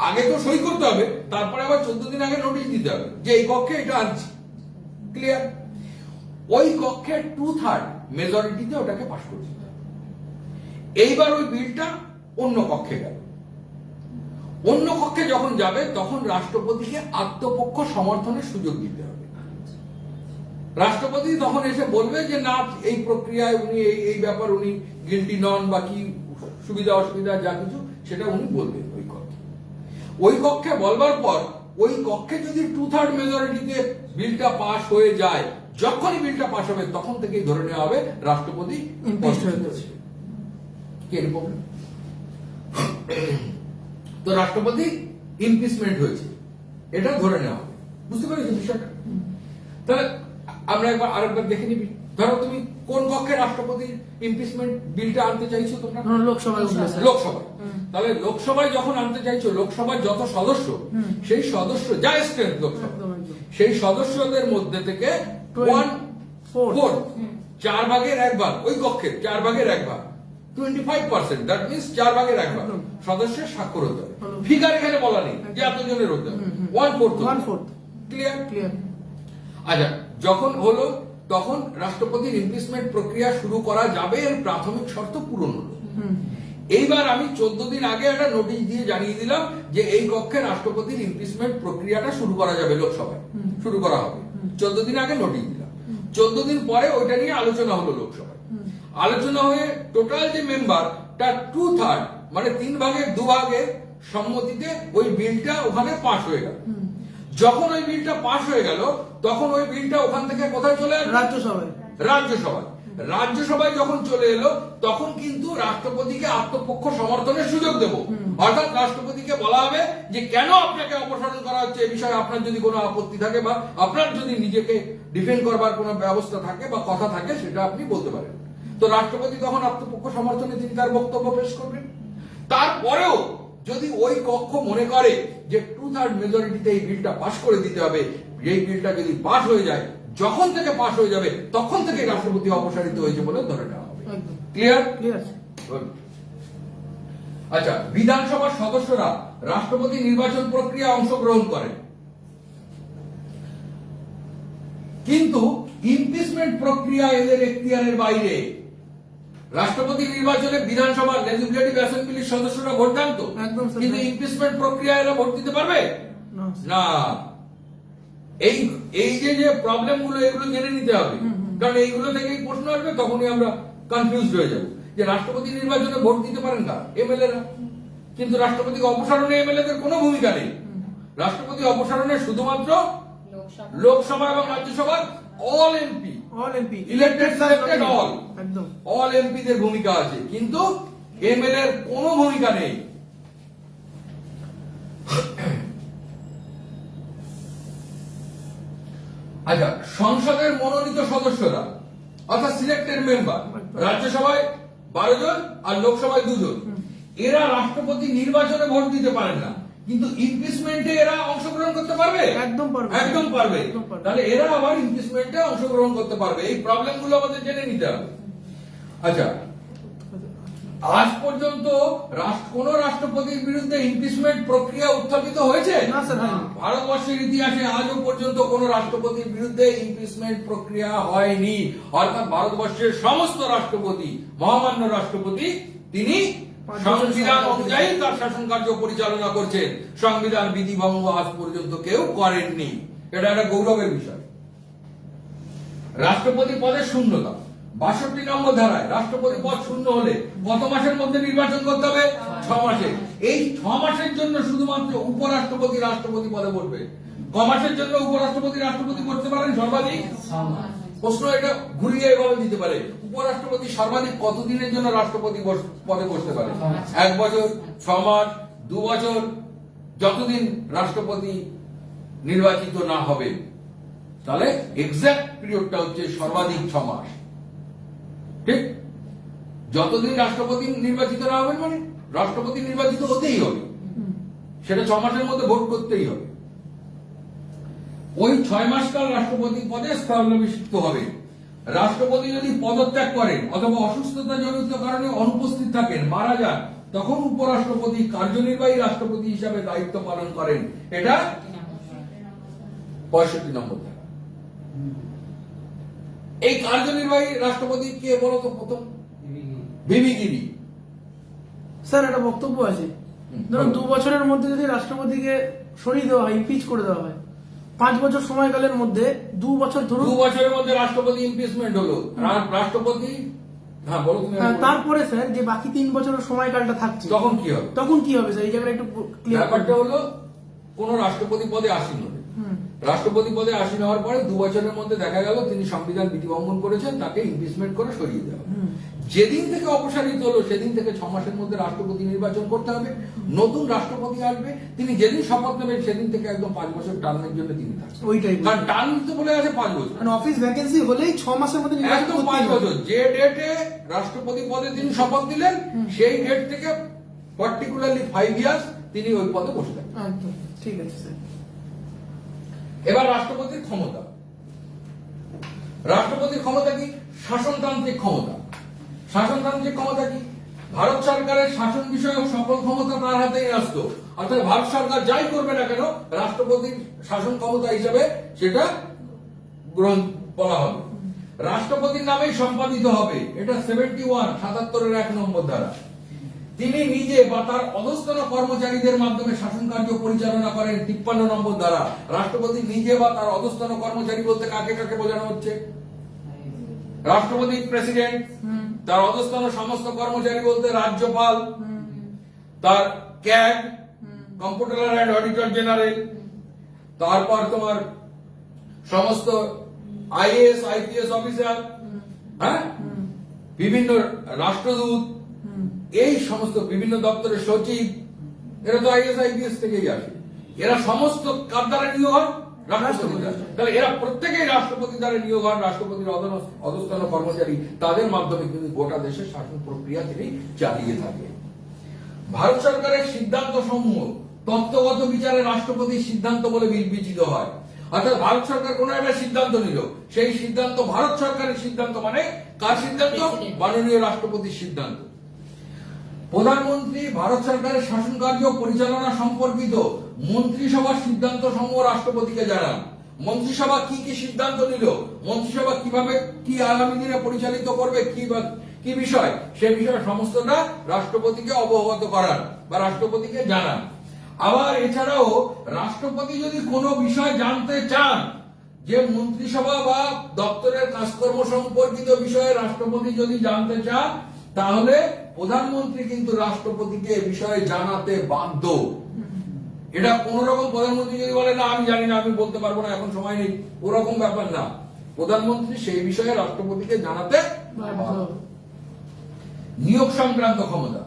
আগে তো সই করতে হবে, তারপরে আবার 14 দিন আগে নোটিশ দিতে হবে যে এই কক্ষে এটা আনছি। ক্লিয়ার? ওই কক্ষের 2/3 মেজরিটিতে ওটাকে পাস করে দিতে হবে। এইবার ওই বিলটা অন্য কক্ষে গেল। অন্য কক্ষে যখন যাবে তখন রাষ্ট্রপতিকে আত্মপক্ষ সমর্থনের সুযোগ দিতে হবে। রাষ্ট্রপতি তখন এসে বলবে যে না, এই প্রক্রিয়ায় উনি এই ব্যাপার উনি গিল্টি নন বা কি সুবিধা অসুবিধা যা কিছু সেটা উনি বলবেন ওই কক্ষে। ওই কক্ষে বলবার পর ওই কক্ষে যদি 2/3 মেজরিটিতে বিলটা পাস হয়ে যায়, যখনই বিলটা পাস হবে তখন থেকেই ধরে নেওয়া হবে রাষ্ট্রপতি Impeached হয়ে গেছে। কি প্রবলেম? তো রাষ্ট্রপতি ইমপিচমেন্ট হয়েছে, এটা ধরে নেওয়া হবে। বুঝতে পেরেছো বিষয়টা? তাহলে আমরা আরেকবার দেখে নিবি। ধরো তুমি কোন কক্ষে রাষ্ট্রপতি ইমপিচমেন্ট বিলটা আনতে চাইছো? তোমরা লোকসভায় উঠবে স্যার। লোকসভায়। তাহলে লোকসভায় যখন আনতে চাইছো, লোকসভার যত সদস্য, সেই সদস্য যা স্ট্রেংথ লোকসভা, সেই সদস্যদের মধ্যে থেকে 1/4, 4/1 ওই কক্ষের 4/1, 25%, দ্যাট মিনস 4/1 সদস্যের স্বাক্ষর হতে হবে। ফিগার এখানে বলা নেই যে এতজনের হতে হবে, 1/4। ক্লিয়ার? ক্লিয়ার। আচ্ছা, যখন হলো তখন রাষ্ট্রপতির ইমপিচমেন্ট প্রক্রিয়া শুরু করা যাবে, এর প্রাথমিক শর্ত পূরণ হলো। এইবার আমি 14 দিন আগে একটা নোটিশ দিয়ে জানিয়ে দিলাম যে এই কক্ষে রাষ্ট্রপতির ইমপিচমেন্ট প্রক্রিয়াটা শুরু করা যাবে, লোকসভায় শুরু করা হবে। 14 দিন আগে নোটিশ দিলাম। 14 দিন পরে ওইটা নিয়ে আলোচনা হলো লোকসভায়। আলোচনা হয়ে টোটাল যে মেম্বার তার 2/3 মানে 3/2 সম্মতিতে ওই বিলটা ওখানে পাস হয়ে গেল। যখন ওই বিলটা পাস হয়ে গেল তখন ওই বিলটা ওখান থেকে কোথায় চলে আসবে? রাজ্যসভায়। রাজ্যসভায়। রাজ্যসভায় যখন চলে এলো তখন কিন্তু রাষ্ট্রপতিকে আত্মপক্ষ সমর্থনের সুযোগ দেব। অর্থাৎ রাষ্ট্রপতিকে বলা হবে যে কেন আপনাকে অপসারণ করা হচ্ছে, এই বিষয়ে আপনার যদি কোনো আপত্তি থাকে বা আপনার যদি নিজেকে ডিফেন্ড করবার কোনো ব্যবস্থা থাকে বা কথা থাকে, সেটা আপনি বলতে পারেন। তো রাষ্ট্রপতি তখন আত্মপক্ষ সমর্থনে তিনি তার বক্তব্য পেশ করবেন। তারপরেও যদি ওই কক্ষ মনে করে যে 2/3 মেজরিটিতে এই বিলটা পাস করে দিতে হবে, এই বিলটা যদি পাস হয়ে যায়, যখন থেকে পাস হয়ে যাবে তখন থেকে রাষ্ট্রপতি অপসারিত হয়েছে বলে ধরে নেওয়া হবে। ক্লিয়ার? ক্লিয়ার। আচ্ছা, বিধানসভার সদস্যরা রাষ্ট্রপতি নির্বাচন প্রক্রিয়া অংশগ্রহণ করেন, কিন্তু ইমপিচমেন্ট প্রক্রিয়া এদের এখতিয়ারের বাইরে। রাষ্ট্রপতি নির্বাচনে বিধানসভা লেজিসলেটিভ অ্যাসেম্বলির সদস্যরা ভোট দেন তো, একদম স্যার। কিন্তু ইমপিচমেন্ট প্রক্রিয়া এরা ভোট দিতে পারবে না। না। এই যে প্রবলেম গুলো, এগুলো জেনে নিতে হবে, কারণ এইগুলো থেকেই প্রশ্ন আসবে, তখনই আমরা কনফিউজড হয়ে যাব যে রাষ্ট্রপতি নির্বাচনে ভোট দিতে পারেন কারা? এমএলএরা। কিন্তু রাষ্ট্রপতিকে অপসারণে এমএলএদের কোনো ভূমিকা নেই। রাষ্ট্রপতি অপসারণে শুধুমাত্র লোকসভা লোকসভা এবং রাজ্যসভার all MP, elected selected all এমপিদের ভূমিকা আছে, কিন্তু এমএলএ এর কোনো ভূমিকা নেই। আচ্ছা, সংসদের মনোনীত সদস্যরা অর্থাৎ সিলেক্টেড মেম্বার, রাজ্যসভায় 12 জন আর লোকসভায় 2 জন, এরা রাষ্ট্রপতি নির্বাচনে ভোট দিতে পারেন না, কিন্তু ইমপিচমেন্টে এরা অংশগ্রহণ করতে পারবে। একদম পারবে। তাহলে এরা আবার ইমপিচমেন্টে অংশগ্রহণ করতে পারবে। এই প্রবলেম গুলো আমাদের জেনে নিতে হবে। আচ্ছা, আজ পর্যন্ত কোন রাষ্ট্রপতির বিরুদ্ধে ইমপিচমেন্ট প্রক্রিয়া উত্থাপিত হয়েছে না স্যার, হয়নি। ভারতবর্ষের ইতিহাসে আজও পর্যন্ত কোন রাষ্ট্রপতির বিরুদ্ধে ইমপিচমেন্ট প্রক্রিয়া হয়নি। অর্থাৎ ভারতবর্ষের সমস্ত রাষ্ট্রপতি, মহামান্য রাষ্ট্রপতি, তিনি সংবিধান অনুযায়ী তার শাসন কার্য পরিচালনা করছেন। সংবিধান বিধিভঙ্গ আজ পর্যন্ত কেউ করেননি। এটা একটা গৌরবের বিষয়। রাষ্ট্রপতি পদের শূন্যতা 62 নম্বর ধারায় রাষ্ট্রপতি পদ শূন্য হলে কত মাসের মধ্যে নির্বাচন করতে হবে? 6 মাসে। এই 6 মাসের জন্য শুধুমাত্র উপরাষ্ট্রপতি রাষ্ট্রপতি পদে বসবে। ক মাসের জন্য উপরাষ্ট্রপতি রাষ্ট্রপতি করতে পারেন? সর্বাধিক 6 মাস। প্রশ্ন এটা ঘুরিয়ে এভাবে দিতে পারে, উপরাষ্ট্রপতি সর্বাধিক কতদিনের জন্য রাষ্ট্রপতি পদে বসতে পারে? 1 বছর, 6 মাস, 2 বছর, যতদিন রাষ্ট্রপতি নির্বাচিত না হবে। তাহলে এক্সাক্ট পিরিয়ডটা হচ্ছে সর্বাধিক 6 মাস। ঠিক, যতদিন রাষ্ট্রপতি নির্বাচিত না হবেন মানে রাষ্ট্রপতি নির্বাচিত হতেই হবে, সেটা 6 মাসের মধ্যে ভোট করতেই হবে। ওই 6 মাস কাল রাষ্ট্রপতি পদে স্থলাভিষিক্ত হবে। রাষ্ট্রপতি যদি পদত্যাগ করেন অথবা অসুস্থতা জনিত কারণে অনুপস্থিত থাকেন, মারা যান, তখন উপরাষ্ট্রপতি কার্যনির্বাহী রাষ্ট্রপতি হিসাবে দায়িত্ব পালন করেন। এটা 65 নম্বর ধারা। এই কার্যনির্বাহী রাষ্ট্রপতি কে বলতো প্রথম? ভিভি গিরি। স্যার একটা বক্তব্য আছে, ধরুন 2 বছরের মধ্যে যদি রাষ্ট্রপতিকে সরিয়ে দেওয়া হয়, ইমপিচ করে দেওয়া হয়, 5 বছর সময়কালের মধ্যে 2 বছর ধরুন, 2 বছরের মধ্যে রাষ্ট্রপতি ইমপিচমেন্ট হলো, রাষ্ট্রপতি, হ্যাঁ বলো তুমি। তারপরে স্যার যে বাকি 3 বছরের সময়কালটা থাকছে, তখন কি হবে? স্যার এই জায়গাটা একটু ক্লিয়ার। ব্যাপারটা হলো, কোন রাষ্ট্রপতি পদে আসীন হলে, রাষ্ট্রপতি পদে আসীন হওয়ার পরে 2 বছরের মধ্যে দেখা গেল তিনি সংবিধান বিধিভঙ্গন করেছেন, তাকে ইমপিচমেন্ট করে সরিয়ে দেওয়া। যেদিন থেকে অপসারিত হলো সেদিন থেকে 6 মাসের মধ্যে রাষ্ট্রপতি নির্বাচন করতে হবে। নতুন রাষ্ট্রপতি আসবে, তিনি যেদিন শপথ নেবেন সেদিন থেকে একদম 5 বছর টার্মের জন্য তিনি থাকবেন। ওইটাই, কারণ টার্ম তো বলে আছে 5 বছর, মানে অফিস ভ্যাকেন্সি হলেই 6 মাসের মধ্যে একদম 5 বছর। যে ডেটে রাষ্ট্রপতি পদে তিনি শপথ দিলেন সেই ডেট থেকে পার্টিকুলারলি 5 ইয়ার্স তিনি ওই পদে বসে থাকবেন। একদম ঠিক আছে স্যার। এবার রাষ্ট্রপতির ক্ষমতা। রাষ্ট্রপতির ক্ষমতা কি? শাসনতান্ত্রিক ক্ষমতা। শাসনতান্ত্রিক ক্ষমতা কি? ভারত সরকারের শাসন বিষয়ক সকল ক্ষমতা তার হাতেই ন্যস্ত। অর্থাৎ ভারত সরকার যাই করবে না কেন রাষ্ট্রপতির শাসন ক্ষমতা হিসাবে সেটা গ্রহণ বলা হবে। রাষ্ট্রপতির নামেই সম্পাদিত হবে, এটা 71 77-এর 1 নম্বর ধারা। তিনি নিজে বা তার অধস্তন কর্মচারীদের মাধ্যমে শাসন কার্য পরিচালনা করেন, 53 নম্বর ধারা। রাষ্ট্রপতি নিজে বা তার অধস্তন কর্মচারী বলতে কাকে কাকে বোঝানো হচ্ছে? রাষ্ট্রপতি প্রেসিডেন্ট, তার অধস্তন সমস্ত কর্মচারী বলতে রাজ্যপাল, তার CAG, computer and auditor general, তারপর তোমার সমস্ত আইএএস আইপিএস অফিসার, হ্যাঁ, বিভিন্ন রাষ্ট্রদূত, এই সমস্ত বিভিন্ন দপ্তরের সচিব, এরা তো আইএস আইপিএস থেকেই আসে। এরা সমস্ত কার দ্বারা নিয়োগ হন? রাষ্ট্রপতি দ্বারা। তাহলে এরা প্রত্যেকেই রাষ্ট্রপতি দ্বারা নিয়োগ হন, রাষ্ট্রপতির অধস্তন কর্মচারী, তাদের মাধ্যমে কিন্তু গোটা দেশের শাসন প্রক্রিয়া তিনি চালিয়ে থাকেন। ভারত সরকারের সিদ্ধান্ত সমূহ তত্ত্বগত বিচারে রাষ্ট্রপতির সিদ্ধান্ত বলে বিবেচিত হয়। অর্থাৎ ভারত সরকার কোন একটা সিদ্ধান্ত নিল, সেই সিদ্ধান্ত ভারত সরকারের সিদ্ধান্ত, মানে কার সিদ্ধান্ত? মাননীয় রাষ্ট্রপতির সিদ্ধান্ত। প্রধানমন্ত্রী ভারত সরকারের শাসন কার্য পরিচালনা সম্পর্কিত মন্ত্রিসভার সিদ্ধান্ত সমূহ রাষ্ট্রপতিকে জানান। মন্ত্রিসভা কি কি সিদ্ধান্ত নিল, মন্ত্রিসভা কিভাবে কি আগামী দিনে পরিচালিত করবে, কি বিষয়, সে বিষয়ে সমস্তটা রাষ্ট্রপতিকে অবগত করান বা রাষ্ট্রপতিকে জানান। আবার এছাড়াও রাষ্ট্রপতি যদি কোনো বিষয় জানতে চান, যে মন্ত্রিসভা বা দপ্তরের কাজকর্ম সম্পর্কিত বিষয়ে রাষ্ট্রপতি যদি জানতে চান, তাহলে প্রধানমন্ত্রী কিন্তু রাষ্ট্রপতিকে এ বিষয়ে জানাতে বাধ্য। এটা কোন রকম প্রধানমন্ত্রী যদি বলে না আমি জানি না, আমি বলতে পারবো না, এখন সময় নেই, ওরকম ব্যাপার না। প্রধানমন্ত্রী সেই বিষয়ে রাষ্ট্রপতিকে জানাতে বাধ্য। নিয়োগ সংক্রান্ত ক্ষমতা,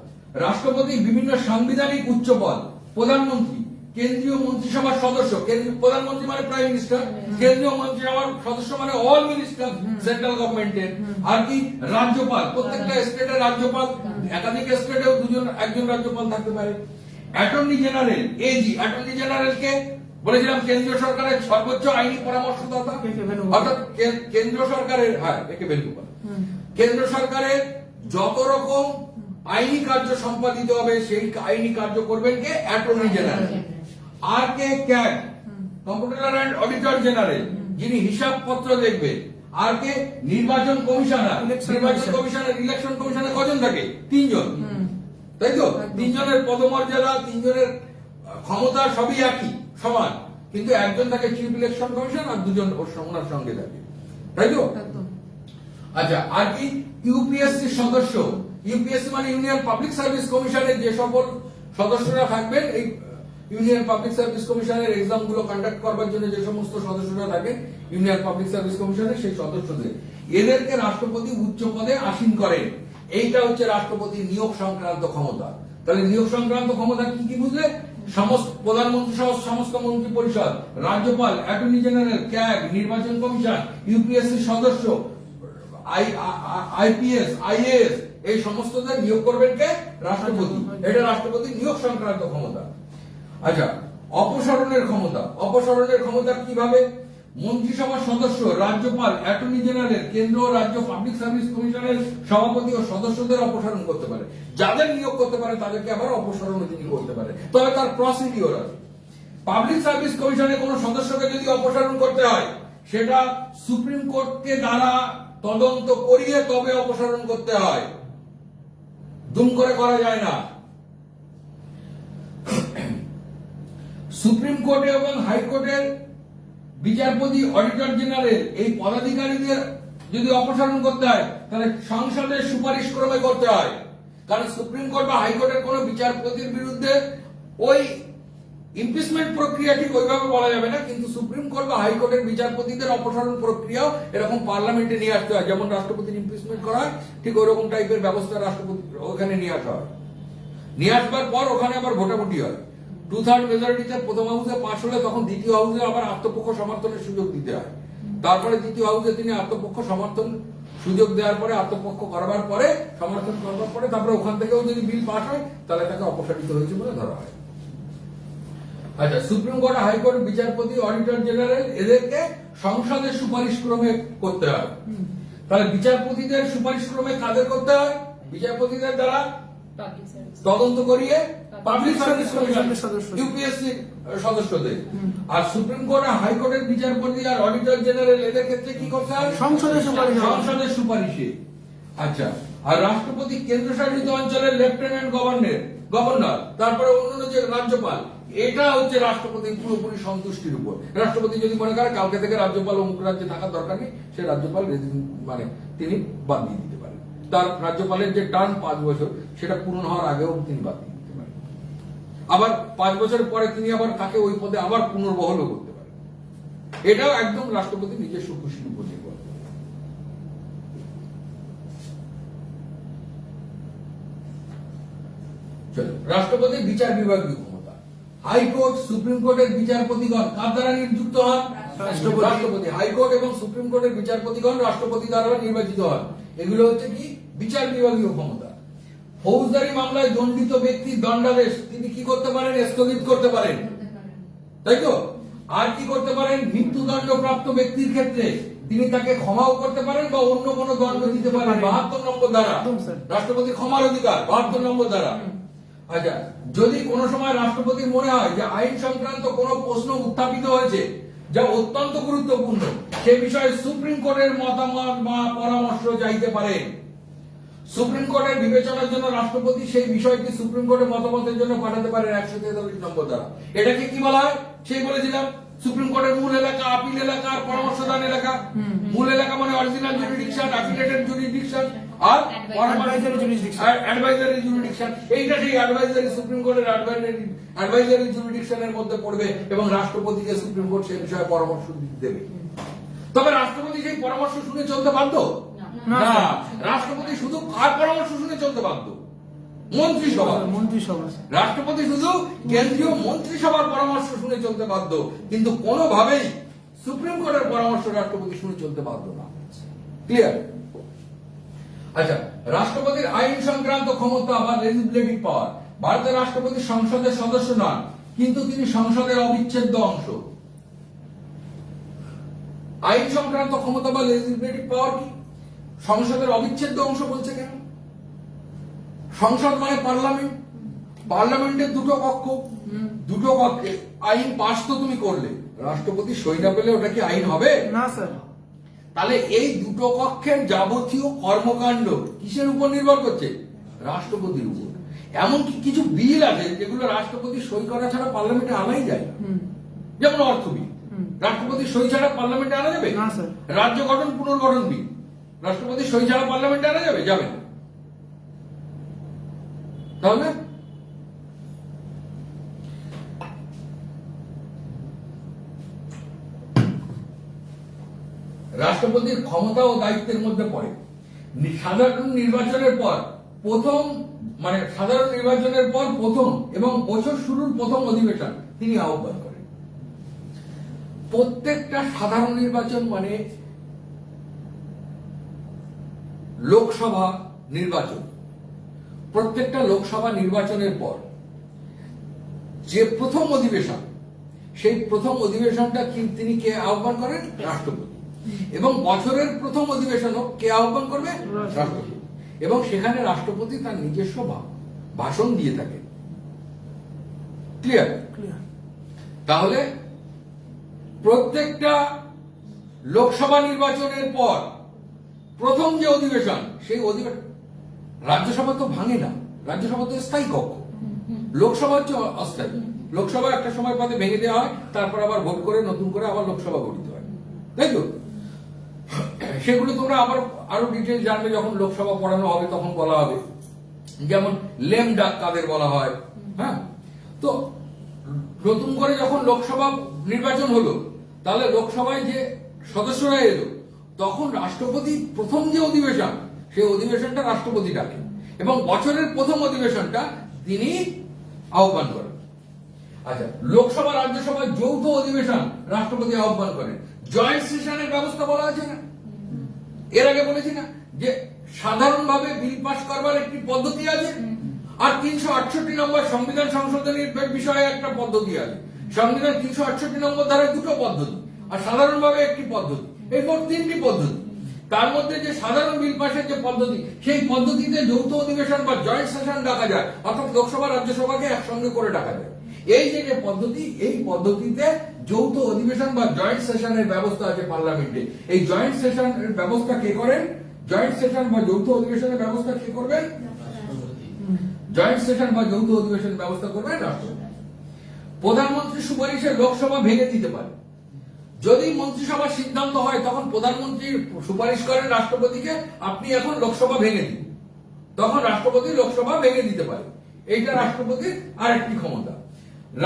রাষ্ট্রপতি বিভিন্ন সাংবিধানিক উচ্চ পদ, প্রধানমন্ত্রী, কেন্দ্রীয় মন্ত্রিসভার সদস্য, প্রধানমন্ত্রী মানে প্রাইম মিনিস্টার, কেন্দ্রীয় মন্ত্রিসভার সদস্য মানে অল মিনিস্টার সেন্ট্রাল গভর্নমেন্টের, আর কি রাজ্যপাল, প্রত্যেকটা স্টেটের রাজ্যপাল, একাধিক স্টেটেও একজন রাজ্যপাল থাকতে পারে। অ্যাটর্নি জেনারেল, এজি, অ্যাটর্নি জেনারেলকে বলেছিলাম কেন্দ্রীয় সরকারের সর্বোচ্চ আইনি পরামর্শদাতা, অর্থাৎ কেন্দ্র সরকারের, হ্যাঁ একে বেনুগোপাল, কেন্দ্র সরকারের যত রকম আইনি কার্য সম্পাদিত হবে সেই আইনি কার্য করবেন কে? Attorney general. আর কে CAG, computer and auditor general, যিনি হিসাবপত্র দেখবে। আর কে? নির্বাচন কমিশনার। নির্বাচন কমিশনার, ইলেকশন কমিশনার কজন থাকে? 3 জন, তাই তো? 3 জনের পদমর্যাদা, 3 জনের ক্ষমতা সবই একই, সমান, কিন্তু একজন থাকে চিফ ইলেকশন কমিশন আর 2 জন ওনার সঙ্গে থাকে, তাই তো? আচ্ছা, আর কি ইউপিএসসি সদস্য, ইউপিএসসি মানে ইউনিয়ন পাবলিক সার্ভিস কমিশনের যে সকল সদস্যরা থাকবেন, এই ইউনিয়ন পাবলিক সার্ভিস কমিশনের এক্সাম গুলো কন্ডাক্ট করবার জন্য যে সমস্ত সদস্যরা থাকেন ইউনিয়ন পাবলিক সার্ভিস কমিশনের, সেই সদস্যদের এদেরকে রাষ্ট্রপতি উচ্চ পদে আসীন করেন। এইটা হচ্ছে রাষ্ট্রপতির নিয়োগ সংক্রান্ত ক্ষমতা। তাহলে নিয়োগ সংক্রান্ত ক্ষমতা কি কি বুঝলে? সমস্ত প্রধানমন্ত্রী সহ সমস্ত মন্ত্রী পরিষদ, রাজ্যপাল, অ্যাটর্নি জেনারেল, ক্যাগ, নির্বাচন কমিশন, ইউপিএসসি সদস্য, আইপিএস, আইএএস, এই সমস্তদের নিয়োগ করবেন কে? রাষ্ট্রপতি। এটা রাষ্ট্রপতির নিয়োগ সংক্রান্ত ক্ষমতা। আচ্ছা, অপসারণের ক্ষমতা, অপসারণের ক্ষমতা কিভাবে? মন্ত্রিসভার সদস্য, রাজ্যপাল, অ্যাটর্নি জেনারেল, কেন্দ্র ও রাজ্য পাবলিক সার্ভিস কমিশনের সভাপতি ও সদস্যদের অপসারণ করতে পারে। যাদের নিয়োগ করতে পারে তাদেরকে আবার অপসারণ তিনি করতে পারে, তবে তার প্রসিডিওর আছে। পাবলিক সার্ভিস কমিশনের কোন সদস্যকে যদি অপসারণ করতে হয়, সেটা সুপ্রিম কোর্টকে দ্বারা তদন্ত করিয়ে তবে অপসারণ করতে হয়, দুম করে করা যায় না। সুপ্রিম কোর্টে এবং হাইকোর্টের বিচারপতি, অডিটর জেনারেল, এই পদাধিকারীদের যদি অপসারণ করতে হয় তাহলে সংসদের সুপারিশ ক্রমে করতে হয়। কারণ সুপ্রিম কোর্ট বা হাইকোর্টের কোন বিচারপতির বিরুদ্ধে ওই ইমপিচমেন্ট প্রক্রিয়া ঠিক ওইভাবে বলা যাবে না, কিন্তু সুপ্রিম কোর্ট বা হাইকোর্টের বিচারপতিদের অপসারণ প্রক্রিয়াও এরকম পার্লামেন্টে নিয়ে আসতে হয়। যেমন রাষ্ট্রপতির ইমপিচমেন্ট করা হয়, ঠিক ওইরকম টাইপের ব্যবস্থা রাষ্ট্রপতি ওখানে নিয়ে আসা হয়। নিয়ে আসবার পর ওখানে আবার ভোটাভুটি হয়। 2/3 মেজরিটিতে প্রথম হাউসে পাশ হলে তখন দ্বিতীয় হাউসে আবার আত্মপক্ষ সমর্থনের সুযোগ দিতে হয়। তারপরে দ্বিতীয় হাউসে তিনি আত্মপক্ষ সমর্থন সুযোগ দেওয়ার পরে, আত্মপক্ষ করবার পরে, সমর্থন করবার পরে, তারপরে ওখান থেকেও যদি বিল পাস হয় তাহলে তাকে অপসারিত হয়েছে বলে ধরা হয়। আচ্ছা, সুপ্রিম কোর্ট, হাইকোর্ট, বিচারপতি, অডিটর জেনারেল, এদেরকে সংসদের সুপারিশ ক্রমে করতে হয়। তাহলে বিচারপতিদের সুপারিশ ক্রমে কাদের করতে হয়? বিচারপতিদের দ্বারা তদন্ত করিয়ে পাবলিক সার্ভিস কমিশনের সদস্য, ইউপিএসসি সদস্যদের। আর সুপ্রিম কোর্ট আর হাইকোর্টের বিচারপতি আর অডিটর জেনারেল এদের ক্ষেত্রে কি করতে হয়? সংসদের সুপারিশে। আচ্ছা, আর রাষ্ট্রপতি কেন্দ্রশাসিত অঞ্চলের লেফটেন্যান্ট গভর্নর, তারপরে অন্যান্য যে রাজ্যপাল, এটা হচ্ছে রাষ্ট্রপতির পুরোপুরি সন্তুষ্টির উপর। রাষ্ট্রপতি যদি মনে করে কালকে থেকে রাজ্যপাল অমুক রাজ্যে থাকার দরকার নেই, সে রাজ্যপাল মানে তিনি বাদ দিয়ে দিতে পারেন। তার রাজ্যপালের যে টার্ম 5 বছর, সেটা পূরণ হওয়ার আগেও তিনি বাদ দিয়ে দিতে পারেন। আবার 5 বছরের পরে তিনি আবার তাকে ওই পদে আবার পুনর্বহালও করতে পারেন। এটাও একদম রাষ্ট্রপতি নিজস্ব খুশির উপর নির্ভর। রাষ্ট্রপতির বিচার বিভাগীয় ক্ষমতা, হাইকোর্ট, সুপ্রিম কোর্টের বিচারপতিগণ কার দ্বারা নিযুক্ত হন? রাষ্ট্রপতি। হাইকোর্ট এবং সুপ্রিম কোর্টের বিচারপতিগণ রাষ্ট্রপতি দ্বারা নির্বাচিত হন। এগুলো হচ্ছে কি? বিচার বিভাগীয় ক্ষমতা। ফৌজদারি মামলায় দণ্ডিত ব্যক্তির দণ্ডাদেশ তিনি কি করতে পারেন? স্থগিত করতে পারেন, তাই তো? আর কি করতে পারেন? মৃত্যুদণ্ড প্রাপ্ত ব্যক্তির ক্ষেত্রে তিনি তাকে ক্ষমাও করতে পারেন বা অন্য কোনো দণ্ড দিতে পারেন 72 নম্বর ধারা। রাষ্ট্রপতি ক্ষমার অধিকার 72 নম্বর ধারা। আচ্ছা, যদি কোনো সময় রাষ্ট্রপতির মনে হয় যে আইন সংক্রান্ত কোনো প্রশ্ন উত্থাপিত হয়েছে যা অত্যন্ত গুরুত্বপূর্ণ, সে বিষয়ে সুপ্রিম কোর্টের মতামত বা পরামর্শ চাইতে পারেন। সুপ্রিম কোর্টের বিবেচনার জন্য রাষ্ট্রপতি সেই বিষয়টি সুপ্রিম কোর্টের মতামতের জন্য পাঠাতে পারেন 143 নম্বর দ্বারা। এটাকে কি বলা হয়? সেই বলেছিলাম সুপ্রিম কোর্টের মূল এলাকা, আপিল এলাকা আর পরামর্শদান এলাকা। মূল এলাকা মানে অরিজিনাল জুরিডিকশন, অ্যাপিলেটেড জুরিডিকশন, আর Advisory jurisdiction. অ্যাডভাইজারি জুরিডিকশন, এইটা সেই অ্যাডভাইজারি সুপ্রিম কোর্টের অ্যাডভাইজারি জুরিডিকশনের মধ্যে পড়বে এবং রাষ্ট্রপতিকে সুপ্রিম কোর্ট সে বিষয়ে পরামর্শ দেবে। তবে রাষ্ট্রপতি সেই পরামর্শ শুনে চলতে বাধ্য না, না, স্যার। রাষ্ট্রপতি শুধু কার পরামর্শ শুনে চলতে বাধ্য? মন্ত্রিসভা। মন্ত্রিসভা। রাষ্ট্রপতি শুধু কেন্দ্রীয় মন্ত্রিসভার পরামর্শ শুনে চলতে বাধ্য, কিন্তু কোনোভাবেই সুপ্রিম কোর্টের পরামর্শ রাষ্ট্রপতি শুনে চলতে বাধ্য না। ক্লিয়ার? আচ্ছা, রাষ্ট্রপতির আইন সংক্রান্ত ক্ষমতা বা লেজিসলেটিভ পাওয়ার। ভারতের রাষ্ট্রপতি সংসদের সদস্য নন, কিন্তু তিনি সংসদের অবিচ্ছেদ্য অংশ। আইন সংক্রান্ত ক্ষমতা বা লেজিসলেটিভ পাওয়ার কি? সংসদের অবিচ্ছেদ্য অংশ বলছে কেন? সংসদ মানে পার্লামেন্ট, পার্লামেন্টের দুটো কক্ষ, দুটো কক্ষে আইন পাস তো তুমি করলে, রাষ্ট্রপতি সই না পেলে ওটা কি আইন হবে? না স্যার। তাহলে এই দুটো কক্ষের যাবতীয় কর্মকাণ্ড কিসের উপর নির্ভর করছে? রাষ্ট্রপতির উপর। এমনকি কিছু বিল আছে যেগুলো রাষ্ট্রপতি সই করা ছাড়া পার্লামেন্টে আনাই যায় না, যেমন অর্থ বিল। রাষ্ট্রপতি সই ছাড়া পার্লামেন্টে আনা যাবে? না স্যার। রাজ্য গঠন পুনর্গঠন বিল রাষ্ট্রপতি সই ছাড়া পার্লামেন্টে আনা যাবে? যাবে না। তাহলে রাষ্ট্রপতির ক্ষমতা ও দায়িত্বের মধ্যে পড়ে সাধারণ নির্বাচনের পর প্রথম, মানে সাধারণ নির্বাচনের পর প্রথম এবং বছর শুরুর প্রথম অধিবেশন তিনি আহ্বান করেন। প্রত্যেকটা সাধারণ নির্বাচন মানে লোকসভা নির্বাচন, প্রত্যেকটা লোকসভা নির্বাচনের পর যে প্রথম অধিবেশন, সেই প্রথম অধিবেশনটা তিনি কে আহ্বান করেন? রাষ্ট্রপতি। এবং বছরের প্রথম অধিবেশন কে আহ্বান করবে? রাষ্ট্রপতি। এবং সেখানে রাষ্ট্রপতি তার নিজস্ব ভাষণ দিয়ে থাকে। ক্লিয়ার? তাহলে প্রত্যেকটা লোকসভা নির্বাচনের পর প্রথম যে অধিবেশন, সেই অধিবেশন, রাজ্যসভা তো ভাঙে না, রাজ্যসভা তো স্থায়ী কক্ষ, লোকসভা হচ্ছে অস্থায়ী। লোকসভা একটা সময় পদে ভেঙে দেওয়া হয়, তারপর আবার ভোট করে নতুন করে আবার লোকসভা গঠিত হয়, তাই তো? সেগুলো তোমরা আবার আরো ডিটেল জানবে যখন লোকসভা পড়ানো হবে, তখন বলা হবে। যেমন লেম ডাক কাদের বলা হয়। হ্যাঁ, তো নতুন করে যখন লোকসভা নির্বাচন হলো, তাহলে লোকসভায় যে সদস্যরা এলো, তখন রাষ্ট্রপতি প্রথম যে অধিবেশন, সেই অধিবেশনটা রাষ্ট্রপতি ডাকেন এবং বছরের প্রথম অধিবেশনটা তিনি আহ্বান করেন। আচ্ছা, লোকসভা রাজ্যসভার যৌথ অধিবেশন রাষ্ট্রপতি আহ্বান করেন। জয়েন্ট সেশনের ব্যবস্থা বলা আছে না? এর আগে বলেছি না যে সাধারণভাবে বিল পাস করবার একটি পদ্ধতি আছে, আর 368 নম্বর সংবিধান সংশোধনীর বিষয়ে একটা পদ্ধতি আছে। সংবিধান 368 নম্বর ধারায় দুটো পদ্ধতি, আর সাধারণভাবে একটি পদ্ধতি, এই মোট তিনটি পদ্ধতি। তার মধ্যে যে সাধারণ বিল পাসের যে পদ্ধতি, সেই পদ্ধতিতে যৌথ অধিবেশন বা জয়েন্ট সেশন ডাকা যায়, অর্থাৎ লোকসভা রাজ্যসভাকে একসঙ্গে করে ডাকা যায়। এই যে পদ্ধতি, এই পদ্ধতিতে যৌথ অধিবেশন বা জয়েন্ট সেশনের ব্যবস্থা আছে পার্লামেন্টে। এই জয়েন্ট সেশনের ব্যবস্থা কে করেন? জয়েন্ট সেশন বা যৌথ অধিবেশনের ব্যবস্থা কে করবেন? জয়েন্ট সেশন বা যৌথ অধিবেশনের ব্যবস্থা করবেন রাষ্ট্রপতি। প্রধানমন্ত্রী সুপারিশে লোকসভা ভেঙে দিতে পারে। যদি মন্ত্রিসভার সিদ্ধান্ত হয়, তখন প্রধানমন্ত্রী সুপারিশ করেন রাষ্ট্রপতিকে, আপনি এখন লোকসভা ভেঙে দিন, তখন রাষ্ট্রপতি লোকসভা ভেঙে দিতে পারে। এইটা রাষ্ট্রপতির আরেকটি ক্ষমতা।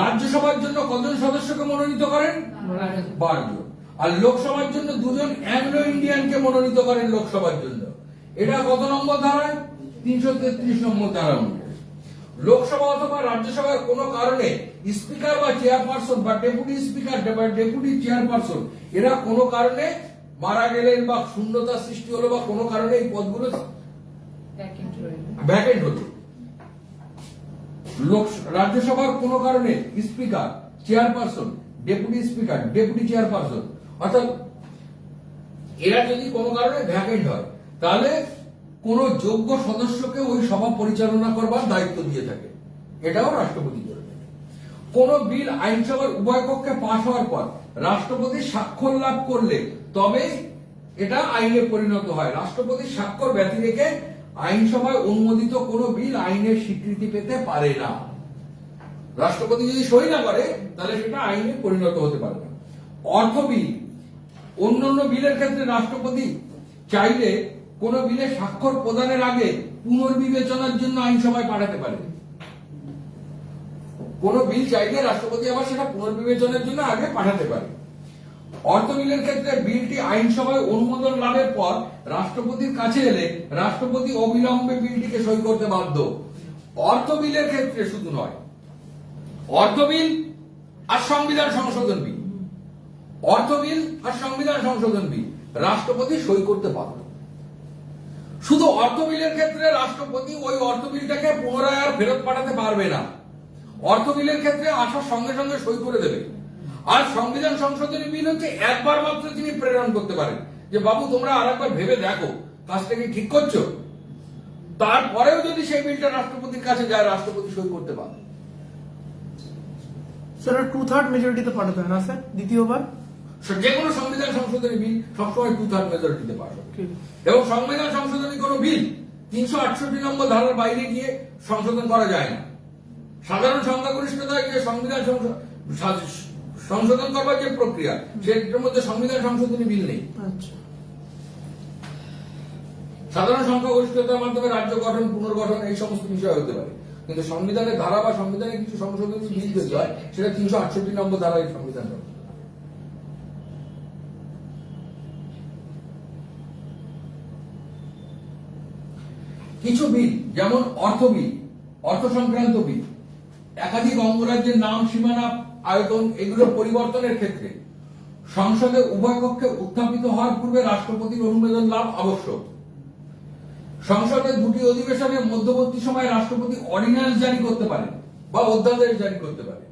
রাজ্যসভার জন্য কজন সদস্যকে মনোনীত করেন? 12 জন। আর লোকসভার জন্য 2 জন অ্যাংলো ইন্ডিয়ানকে মনোনীত করেন লোকসভার জন্য। এটা কত নম্বর ধারায়? 333 নম্বর ধারা অনুযায়ী। লোকসভা অথবা রাজ্যসভার কোনো কারণে স্পিকার বা চেয়ারপারসন বা ডেপুটি স্পিকার বা ডেপুটি চেয়ারপারসন এরা কোনো কারণে মারা গেলেন বা শূন্যতা সৃষ্টি হলো বা কোনো কারণে এই পদগুলো ভ্যাকেন্ট হলো, রাজ্যসভার কোনো কারণে speaker, chairperson, deputy speaker, deputy chairperson, অর্থাৎ এরা যদি কোনো কারণে ভ্যাকেন্ট হয়, তাহলে কোন যোগ্য সদস্যকে ওই সভা পরিচালনা করবার দায়িত্ব দিয়ে থাকে। এটাও রাষ্ট্রপতি করে থাকে। কোন বিল আইনসভার উভয় পক্ষে পাশ হওয়ার পর রাষ্ট্রপতি স্বাক্ষর লাভ করলে তবে এটা আইনে পরিণত হয়। রাষ্ট্রপতির স্বাক্ষর ব্যতি রেখে আইনসভায় অনুমোদিত কোন বিল আইনের স্বীকৃতি পেতে পারে না। রাষ্ট্রপতি যদি সই না করে, তাহলে সেটা আইনে পরিণত হতে পারে না। অর্থ বিল, অন্যান্য বিলের ক্ষেত্রে রাষ্ট্রপতি চাইলে কোন বিলে স্বাক্ষর প্রদানের আগে পুনর্বিবেচনার জন্য আইনসভায় পাঠাতে পারে। কোন বিল চাইলে রাষ্ট্রপতি আবার সেটা পুনর্বিবেচনার জন্য আগে পাঠাতে পারে। অর্থ বিলের ক্ষেত্রে বিলটি আইনসভায় অনুমোদন লাভের পর রাষ্ট্রপতির কাছে এলে রাষ্ট্রপতি অবিলম্বে বিলটিকে সই করতে বাধ্য। অর্থ বিলের ক্ষেত্রে শুধু নয়, অর্থ বিল আর সংবিধান সংশোধন বিল, অর্থ বিল আর সংবিধান সংশোধন বিল রাষ্ট্রপতি সই করতে বাধ্য। শুধু অর্থ বিলের ক্ষেত্রে রাষ্ট্রপতি ওই অর্থ বিলটাকে পুনরায় আর ফেরত পাঠাতে পারবে না। অর্থ বিলের ক্ষেত্রে আসার সঙ্গে সঙ্গে সই করে দেবে। আর সংবিধান সংশোধনী বিল হচ্ছে একবার মাত্র তিনি প্রেরণ করতে পারেন, যে বাবু তোমরা আরেকবার ভেবে দেখো কাজটা কি ঠিক করছো। তারপরেও যদি সেই বিলটা রাষ্ট্রপতির কাছে যায়, রাষ্ট্রপতি সই করতে পারে। স্যার 2/3 মেজরিটিতে পাঠাতে হয় না স্যার দ্বিতীয়বার? যে কোনো সংবিধান সংশোধনী বিল সবসময় 2/3 মেজরিটিতে পাস হবে। ঠিক। এবং সংবিধান সংশোধনী কোনো বিল 368 নম্বর ধারার বাইরে গিয়ে সংশোধন করা যায় না। সাধারণ সংখ্যাগরিষ্ঠতায় গিয়ে সংবিধান সংশোধন করবার যে প্রক্রিয়া, সেটার মধ্যে সংবিধান সংশোধনী বিল নেই। আচ্ছা। সাধারণ সংখ্যাগরিষ্ঠতার মাধ্যমে রাজ্য গঠন, পুনর্গঠন এই সমস্ত বিষয় হতে পারে, কিন্তু সংবিধানের ধারা বা সংবিধানের কিছু সংশোধনী বিল যদি হয় সেটা 368 নম্বর ধারায় সংবিধান সংশোধন। কিছু বিল যেমন অর্থ বিল, অর্থ সংক্রান্ত বিল, একাধিক অঙ্গরাজ্যের নাম, সীমানা, আয়তন এগুলোর পরিবর্তনের ক্ষেত্রে সংসদে উভয় পক্ষে উত্থাপিত হওয়ার পূর্বে রাষ্ট্রপতির অনুমোদন লাভ আবশ্যক। সংসদের দুটি অধিবেশনের মধ্যবর্তী সময়ে রাষ্ট্রপতি অর্ডিন্যান্স জারি করতে পারেন বা অধ্যাদেশ জারি করতে পারেন।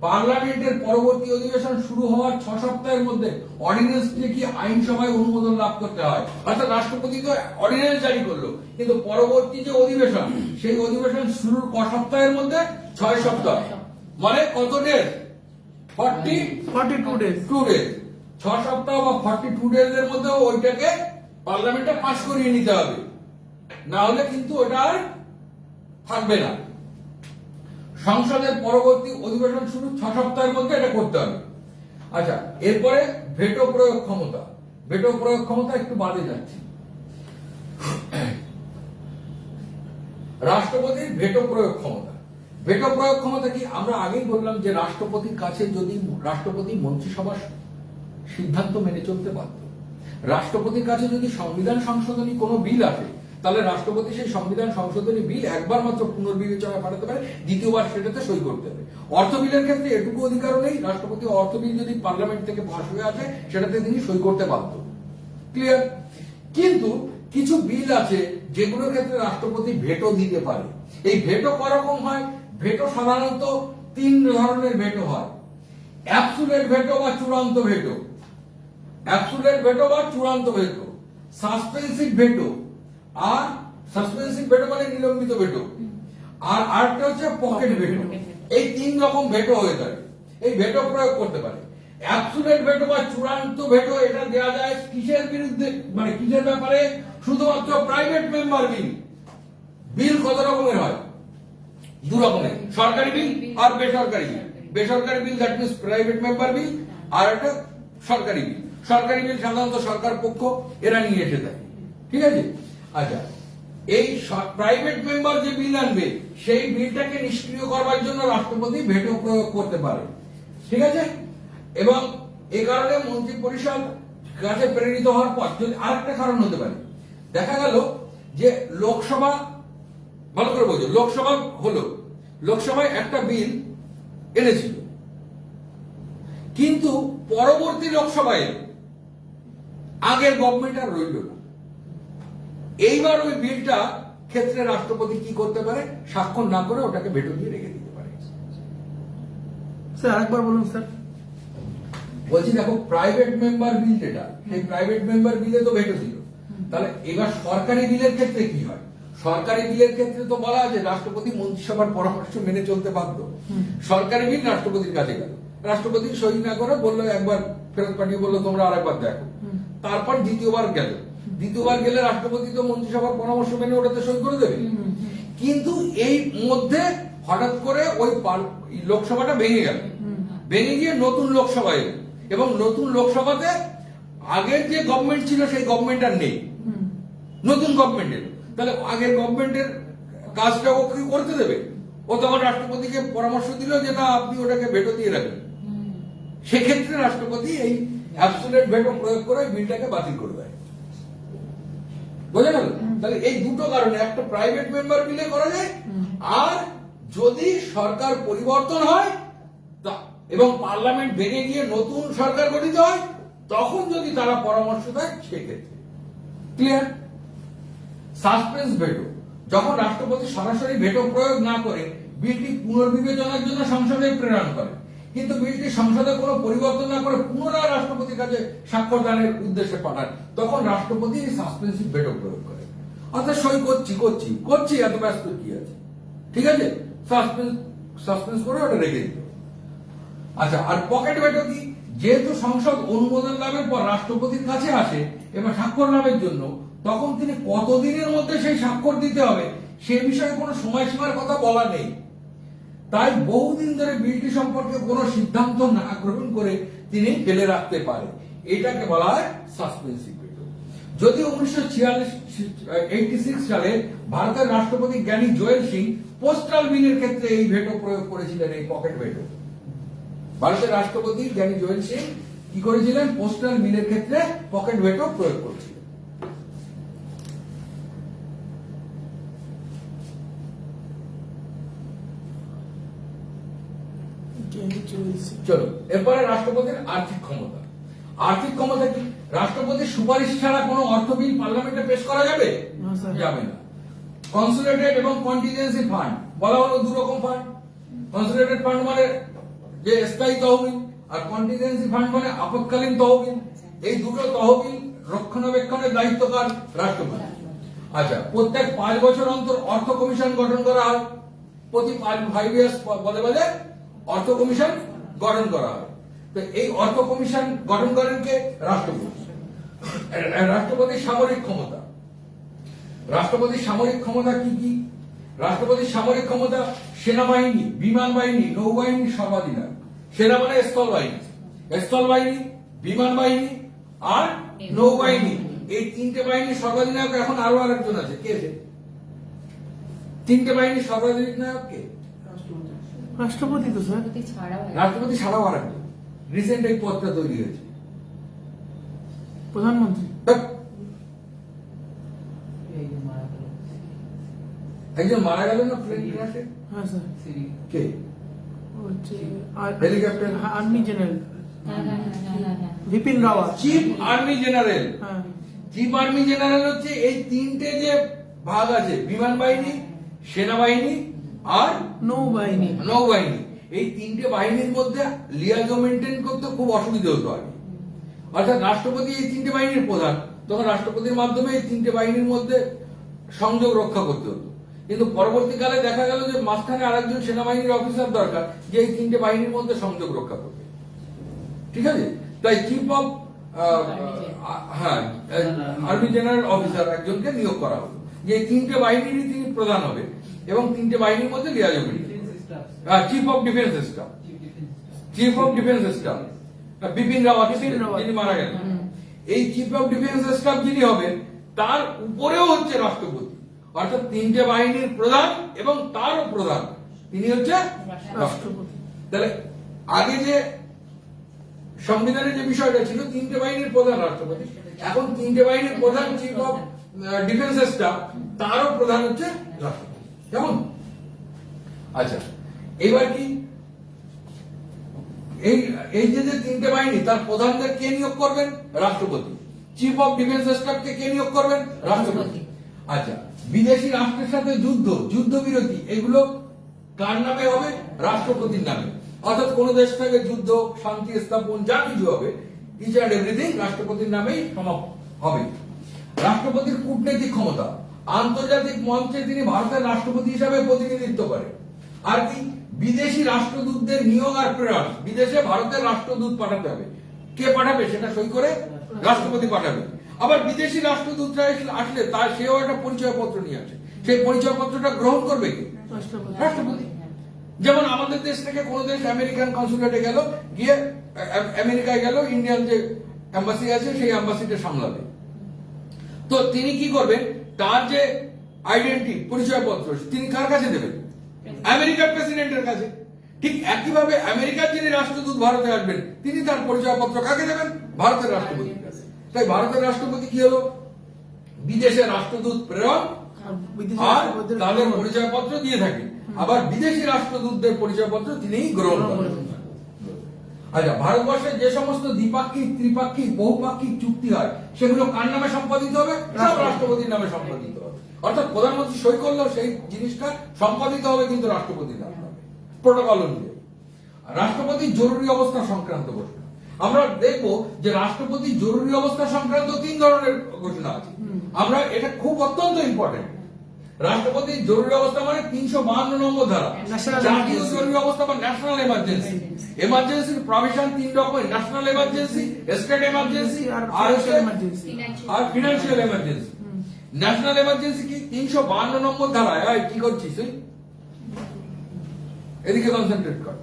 পার্লামেন্টের পরবর্তী অধিবেশন শুরু হওয়ার 6 সপ্তাহের মধ্যে অর্ডিন্যান্স কি আইনসভায় অনুমোদন লাভ করতে হয়। অর্থাৎ রাষ্ট্রপতি তো অর্ডিন্যান্স জারি করলো, কিন্তু পরবর্তী যে অধিবেশন, সেই অধিবেশন শুরুর ক সপ্তাহের মধ্যে 6 সপ্তাহ, মানে কত ডেজ? 42 ডেজ। 2 ডেজ, 6 সপ্তাহ বা 42 ডেজ এর মধ্যে ওইটাকে পার্লামেন্টে পাস করিয়ে নিতে হবে, না হলে কিন্তু ওটা আর থাকবে না। সংসদের পরবর্তী অধিবেশন শুরু 6 সপ্তাহের মধ্যে এটা করতে হবে। আচ্ছা, এরপরে ভেটো প্রয়োগ ক্ষমতা। ভেটো প্রয়োগ ক্ষমতা একটু বাদে যাচ্ছে। রাষ্ট্রপতির ভেটো প্রয়োগ ক্ষমতা। ভেটো প্রয়োগ ক্ষমতা কি? আমরা আগেই বললাম যে রাষ্ট্রপতির কাছে যদি রাষ্ট্রপতি মন্ত্রিসভার সিদ্ধান্ত মেনে চলতে বাধ্য। রাষ্ট্রপতির কাছে যদি সংবিধান সংশোধনী কোনো বিল আসে, তাহলে রাষ্ট্রপতি সেই সংবিধান সংশোধনী বিল একবার মাত্র পুনর্বিবেচনায় পাঠাতে পারে, দ্বিতীয়বার সেটাতে সই করতে হবে। অর্থ বিলের ক্ষেত্রে এটুকু অধিকারও নেই, রাষ্ট্রপতি অর্থ বিল যদি পার্লামেন্ট থেকে পাস হয়ে আসে সেটাতে তিনি সই করতে বাধ্য। ক্লিয়ার? কিন্তু কিছু বিল আছে যেগুলোর ক্ষেত্রে রাষ্ট্রপতি ভেটো দিতে পারে। এই ভেটো করকম হয়? ভেটো সাধারণত 3 ধরনের ভেটো হয়। অ্যাবসুলেট ভেটো বা চূড়ান্ত ভেটো, অ্যাবসুলেট ভেটো বা চূড়ান্ত ভেটো, সাসপেন্সিভ ভেটো, আর সাসপেন্সিভ ভেটো মানে নিলম্বিত ভেটো, আর আরেকটা হচ্ছে পকেট ভেটো। এই 3 রকম ভেটো হয়ে থাকে। এই ভেটো প্রয়োগ করতে পারে। অ্যাবসুলেট ভেটো বা চূড়ান্ত ভেটো এটা দেয়া যায় কিসের বিরুদ্ধে, মানে কিসের ব্যাপারে? শুধুমাত্র প্রাইভেট মেম্বার বিল। বিল কত রকমের হয়? 2 রকমের, সরকারি বিল আর বেসরকারি বিল। বেসরকারি বিল দ্যাট মিন্স প্রাইভেট মেম্বার বিল, আর একটা সরকারি বিল। সরকারি বিল সাধারণত সরকার পক্ষ এরা নিয়ে এসে থাকে। ঠিক আছে? আচ্ছা, এই প্রাইভেট মেম্বার যে বিল আনবে সেই বিলটাকে নিষ্ক্রিয় করবার জন্য রাষ্ট্রপতি ভেটো প্রয়োগ করতে পারে। ঠিক আছে? এবং এই কারণে মন্ত্রী পরিষদ কাছে প্রেরিত হওয়ার পর যদি আরেকটা কারণ হতে পারে, দেখা গেল যে লোকসভা, ভালো করে বোঝো, লোকসভা হলো, লোকসভায় একটা বিল এনেছিল, কিন্তু পরবর্তী লোকসভায় আগের গভর্নমেন্ট আর রইল না। এইবার ওই বিলটা ক্ষেত্রে রাষ্ট্রপতি কি করতে পারে? স্বাক্ষর না করে ওটাকে ভেটো দিয়ে রেখে দিতে পারে। স্যার আরেকবার বলুন স্যার। বলছি দেখো, প্রাইভেট মেম্বার বিল যেটা, সেই প্রাইভেট মেম্বার বিলে তো ভেটো ছিল। তাহলে এবার সরকারি বিলের ক্ষেত্রে কি হয়? সরকারি বিলের ক্ষেত্রে তো বলা আছে রাষ্ট্রপতি মন্ত্রিসভার পরামর্শ মেনে চলতে বাধ্য। সরকারি বিল রাষ্ট্রপতির কাছে গেল, রাষ্ট্রপতি সই না করে বললো, একবার ফেরত পাঠিয়ে বললো তোমরা আরেকবার দেখো। তারপর দ্বিতীয়বার গেল, দ্বিতীয়বার গেলে রাষ্ট্রপতি তো মন্ত্রিসভার পরামর্শ মেনে ওটাতে সই করে দেবে। কিন্তু এই মধ্যে হঠাৎ করে ওই লোকসভাটা ভেঙে গেল, ভেঙে গিয়ে নতুন লোকসভা এলো, এবং নতুন লোকসভাতে আগের যে গভর্নমেন্ট ছিল সেই গভর্নমেন্ট আর নেই, নতুন গভর্নমেন্ট এলো, তাহলে আগের গভর্নমেন্টের কাজটা ও কি করতে দেবে? ও তখন রাষ্ট্রপতিকে পরামর্শ দিল যে না আপনি ওটাকে ভেটো দিয়ে রাখবেন। সেক্ষেত্রে রাষ্ট্রপতি এই অ্যাবসোলিউট ভেটো প্রয়োগ করে বিলটাকে বাতিল করে দেয়। বোঝা গেল? তাহলে এই দুটো কারণে, একটা প্রাইভেট মেম্বার বিলে করা যায়, আর যদি সরকার পরিবর্তন হয় এবং পার্লামেন্ট ভেঙে গিয়ে নতুন সরকার গঠিত হয়, তখন যদি তারা পরামর্শ দেয় সেক্ষেত্রে। ক্লিয়ার? সাসপেন্স ভেটো, যখন রাষ্ট্রপতি সরাসরি ভেটো প্রয়োগ না করে বিলটি পুনর্বিবেচনার জন্য সংসদে প্রেরণ করে, কিন্তু বিলটি সংসদে কোনো পরিবর্তন না করে পুনরায় রাষ্ট্রপতির কাছে স্বাক্ষর দানের উদ্দেশ্যে পাঠান, তখন রাষ্ট্রপতি এই সাসপেন্সিভ ভেটো প্রয়োগ করে। অর্থাৎ সই করছি এত ব্যস্ত কি আছে, ঠিক আছে, সাসপেন্স করে ওটা রেখে দিত। আচ্ছা, আর পকেট ভেটো কি? যেহেতু সংসদ অনুমোদন লাভের পর রাষ্ট্রপতির কাছে আসে এবং স্বাক্ষর লাভের জন্য, তখন তিনি কতদিনের মধ্যে সেই স্বাক্ষর দিতে হবে সে বিষয়ে কোনো সময়সীমার কথা বলা নেই। তাই বহুদিন ধরে বিলটি সম্পর্কে কোনো সিদ্ধান্ত না গ্রহণ করে তিনি ফেলে রাখতে পারে। এটাকে বলা হয় সাসপেন্সিভ ভেটো। যদি 1986 সালে ভারতের রাষ্ট্রপতি জ্ঞানী জোয়েল সিং পোস্টাল বিলের ক্ষেত্রে এই ভেটো প্রয়োগ করেছিলেন, এই পকেট ভেটো। ভারতের রাষ্ট্রপতি জ্ঞানী জোয়েল সিং কি করেছিলেন? পোস্টাল বিলের ক্ষেত্রে পকেট ভেটো প্রয়োগ করেছিলেন। চলো এরপরে রাষ্ট্রপতির আর্থিক ক্ষমতা। আর্থিক ক্ষমতা কি? রাষ্ট্রপতির সুপারিশ ছাড়া কোনো অর্থ বিল পার্লামেন্টে পেশ করা যাবে? যাবে না। কনসোলিডেটেড এবং কন্টিনজেন্সি ফান্ড, বলা হলো দু রকম ফান্ড। কনসোলিডেটেড ফান্ড মানে যে স্থায়ী তহবিল, আর কন্টিনজেন্সি ফান্ড মানে আপৎকালীন তহবিল। এই দুটো তহবিল রক্ষণাবেক্ষণের দায়িত্ব কার? রাষ্ট্রপতি। আচ্ছা, প্রত্যেক 5 বছর অন্তর অর্থ কমিশন গঠন করা হয়। প্রতি 5 ইয়ার্স বলে অর্থ কমিশন গঠন করা হয়। তো এই অর্থ কমিশন গঠন করেন কে? রাষ্ট্রপতি। রাষ্ট্রপতির সামরিক ক্ষমতা। রাষ্ট্রপতির সামরিক ক্ষমতা কি কি? রাষ্ট্রপতির সামরিক ক্ষমতা সেনাবাহিনী, বিমান বাহিনী, নৌবাহিনী সর্বাধিনায়ক। সেনা মানে স্থল বাহিনী, স্থল বাহিনী, বিমান বাহিনী আর নৌবাহিনী। এই তিনটে বাহিনীর সর্বাধিনায়ক এখন আরো আরেকজন আছে। কে? তিনটে বাহিনীর সর্বাধিনায়ক কে? রাষ্ট্রপতি তো স্যার। রাষ্ট্রপতি ছাড়াও আরেকজন রিসেন্ট এই পদটা তৈরি হয়েছে, প্রধানমন্ত্রী। একজন মারা গেল না প্লেন ক্র্যাশে? হ্যাঁ স্যার। কে? Helicopter army general Bipin Rawat. Chief army general. হ্যাঁ। চিফ আর্মি জেনারেল হচ্ছে এই তিনটে যে ভাগ আছে, বিমান বাহিনী, সেনাবাহিনী আর নৌবাহিনী। নৌবাহিনী, এই তিনটে বাহিনীর মধ্যে লিয়াজো মেনটেন করতে খুব অসুবিধা হতো আগে। অর্থাৎ রাষ্ট্রপতি এই তিনটে বাহিনীর প্রধান, তখন রাষ্ট্রপতির মাধ্যমে এই তিনটে বাহিনীর মধ্যে সংযোগ রক্ষা করতে হতো। কিন্তু পরবর্তীকালে দেখা গেল যে মাঝখানে আরেকজন সেনাবাহিনীর অফিসার দরকার, যে এই তিনটে বাহিনীর মধ্যে সংযোগ রক্ষা করবে। ঠিক আছে, তাই chief of army general officer একজনকে নিয়োগ করা হলো, যে এই তিনটে বাহিনীরই তিনি প্রধান হবে এবং তিনটে বাহিনীর মধ্যে liaison maintain. Chief of defence staff, chief of defence staff Bipin Rawat, যিনি মারা গেলেন। এই চিফ অফ ডিফেন্স স্টাফ যিনি হবেন তার উপরেও হচ্ছে রাষ্ট্রপতি, অর্থাৎ তিনটে বাহিনীর প্রধান এবং তারও প্রধান তিনি হচ্ছে রাষ্ট্রপতি। তাহলে আগে যে সংবিধানের যে বিষয়টা ছিল তিনটে বাহিনীর প্রধান রাষ্ট্রপতি, এখন তিনটে বাহিনীর প্রধান চিফ অফ ডিফেন্স স্টাফ, তারও প্রধান হচ্ছে রাষ্ট্রপতি। কেমন? আচ্ছা, এবার কি এই যে তিনটে বাহিনী তার প্রধানদের কে নিয়োগ করবেন? রাষ্ট্রপতি। চিফ অফ ডিফেন্স স্টাফকে কে নিয়োগ করবেন? রাষ্ট্রপতি। আচ্ছা, বিদেশি রাষ্ট্রের সাথে যুদ্ধবিরতি এগুলো কার নামে হবে? রাষ্ট্রপতির নামে। অর্থাৎ কোন দেশ থেকে যুদ্ধ, শান্তি স্থাপন যা কিছু হবে, ইচ অ্যান্ড এভরিথিং রাষ্ট্রপতির নামেই সমাপ্ত হবে। রাষ্ট্রপতির কূটনৈতিক ক্ষমতা, আন্তর্জাতিক মঞ্চে তিনি ভারতের রাষ্ট্রপতি হিসাবে প্রতিনিধিত্ব করেন। আর কি? বিদেশি রাষ্ট্রদূতদের নিয়োগ আর প্রেরণ, বিদেশে ভারতের রাষ্ট্রদূত পাঠাতে হবে। কে পাঠাবে? সেটা সই করে রাষ্ট্রপতি পাঠাবে। আবার বিদেশি রাষ্ট্রদূতরা আসলে তার সেও একটা পরিচয়পত্র নিয়ে আসে, সেই পরিচয়পত্রটা গ্রহণ করবে কি? রাষ্ট্রপতি। যেমন আমাদের দেশ থেকে কোন দেশ আমেরিকান কনসুলেটে গেল, গিয়ে আমেরিকায় গেল, ইন্ডিয়ান যে এম্বাসি আছে সেই এম্বাসিটা সামলাবে। তো তিনি কি করবেন, তার যে আইডেন্টি পরিচয়পত্র তিনি কার কাছে দেবেন? আমেরিকার প্রেসিডেন্টের কাছে। ঠিক একইভাবে আমেরিকার যিনি রাষ্ট্রদূত ভারতে আসবেন তিনি তার পরিচয়পত্র কাকে দেবেন? ভারতের রাষ্ট্রপতির কাছে। তাই ভারতের রাষ্ট্রপতি কি হলো, বিদেশে রাষ্ট্রদূত প্রেরণ বিদেশি আর রাষ্ট্রপতির তাদের গ্রহণ। পরিচয়পত্র দিয়ে থাকে, আবার বিদেশি রাষ্ট্রদূতদের পরিচয়পত্র তিনিই গ্রহণ করেন। আচ্ছা, ভারতবর্ষে যে সমস্ত দ্বিপাক্ষিক, ত্রিপাক্ষিক, বহুপাক্ষিক চুক্তি হয় সেগুলো কার নামে সম্পাদিত হবে? সব রাষ্ট্রপতির নামে সম্পাদিত হবে। অর্থাৎ প্রধানমন্ত্রী সই করলেও সেই জিনিসটা সম্পাদিত হবে কিন্তু রাষ্ট্রপতির নামে হবে, প্রোটোকল অনুযায়ী। রাষ্ট্রপতির জরুরি অবস্থা সংক্রান্ত ঘোষণা, আমরা দেখবো যে রাষ্ট্রপতির জরুরি অবস্থা সংক্রান্ত 3 ধরনের ঘোষণা আছে। আমরা এটা খুব অত্যন্ত ইম্পর্টেন্ট। রাষ্ট্রপতির জরুরি অবস্থা মানে 352 নম্বর ধারা, National জাতীয় emergency। জরুরি অবস্থা বা ন্যাশনাল এমার্জেন্সি। এমার্জেন্সির প্রভিশন 3 রকমের, ন্যাশনাল এমার্জেন্সি, স্টেট এমার্জেন্সি আর আর financial emergency। আর ফিনান্সিয়াল এমার্জেন্সি। ন্যাশনাল এমার্জেন্সি কি 352 নম্বর ধারায়, এই কি করছিস তুই? এদিকে কনসেন্ট্রেট কর।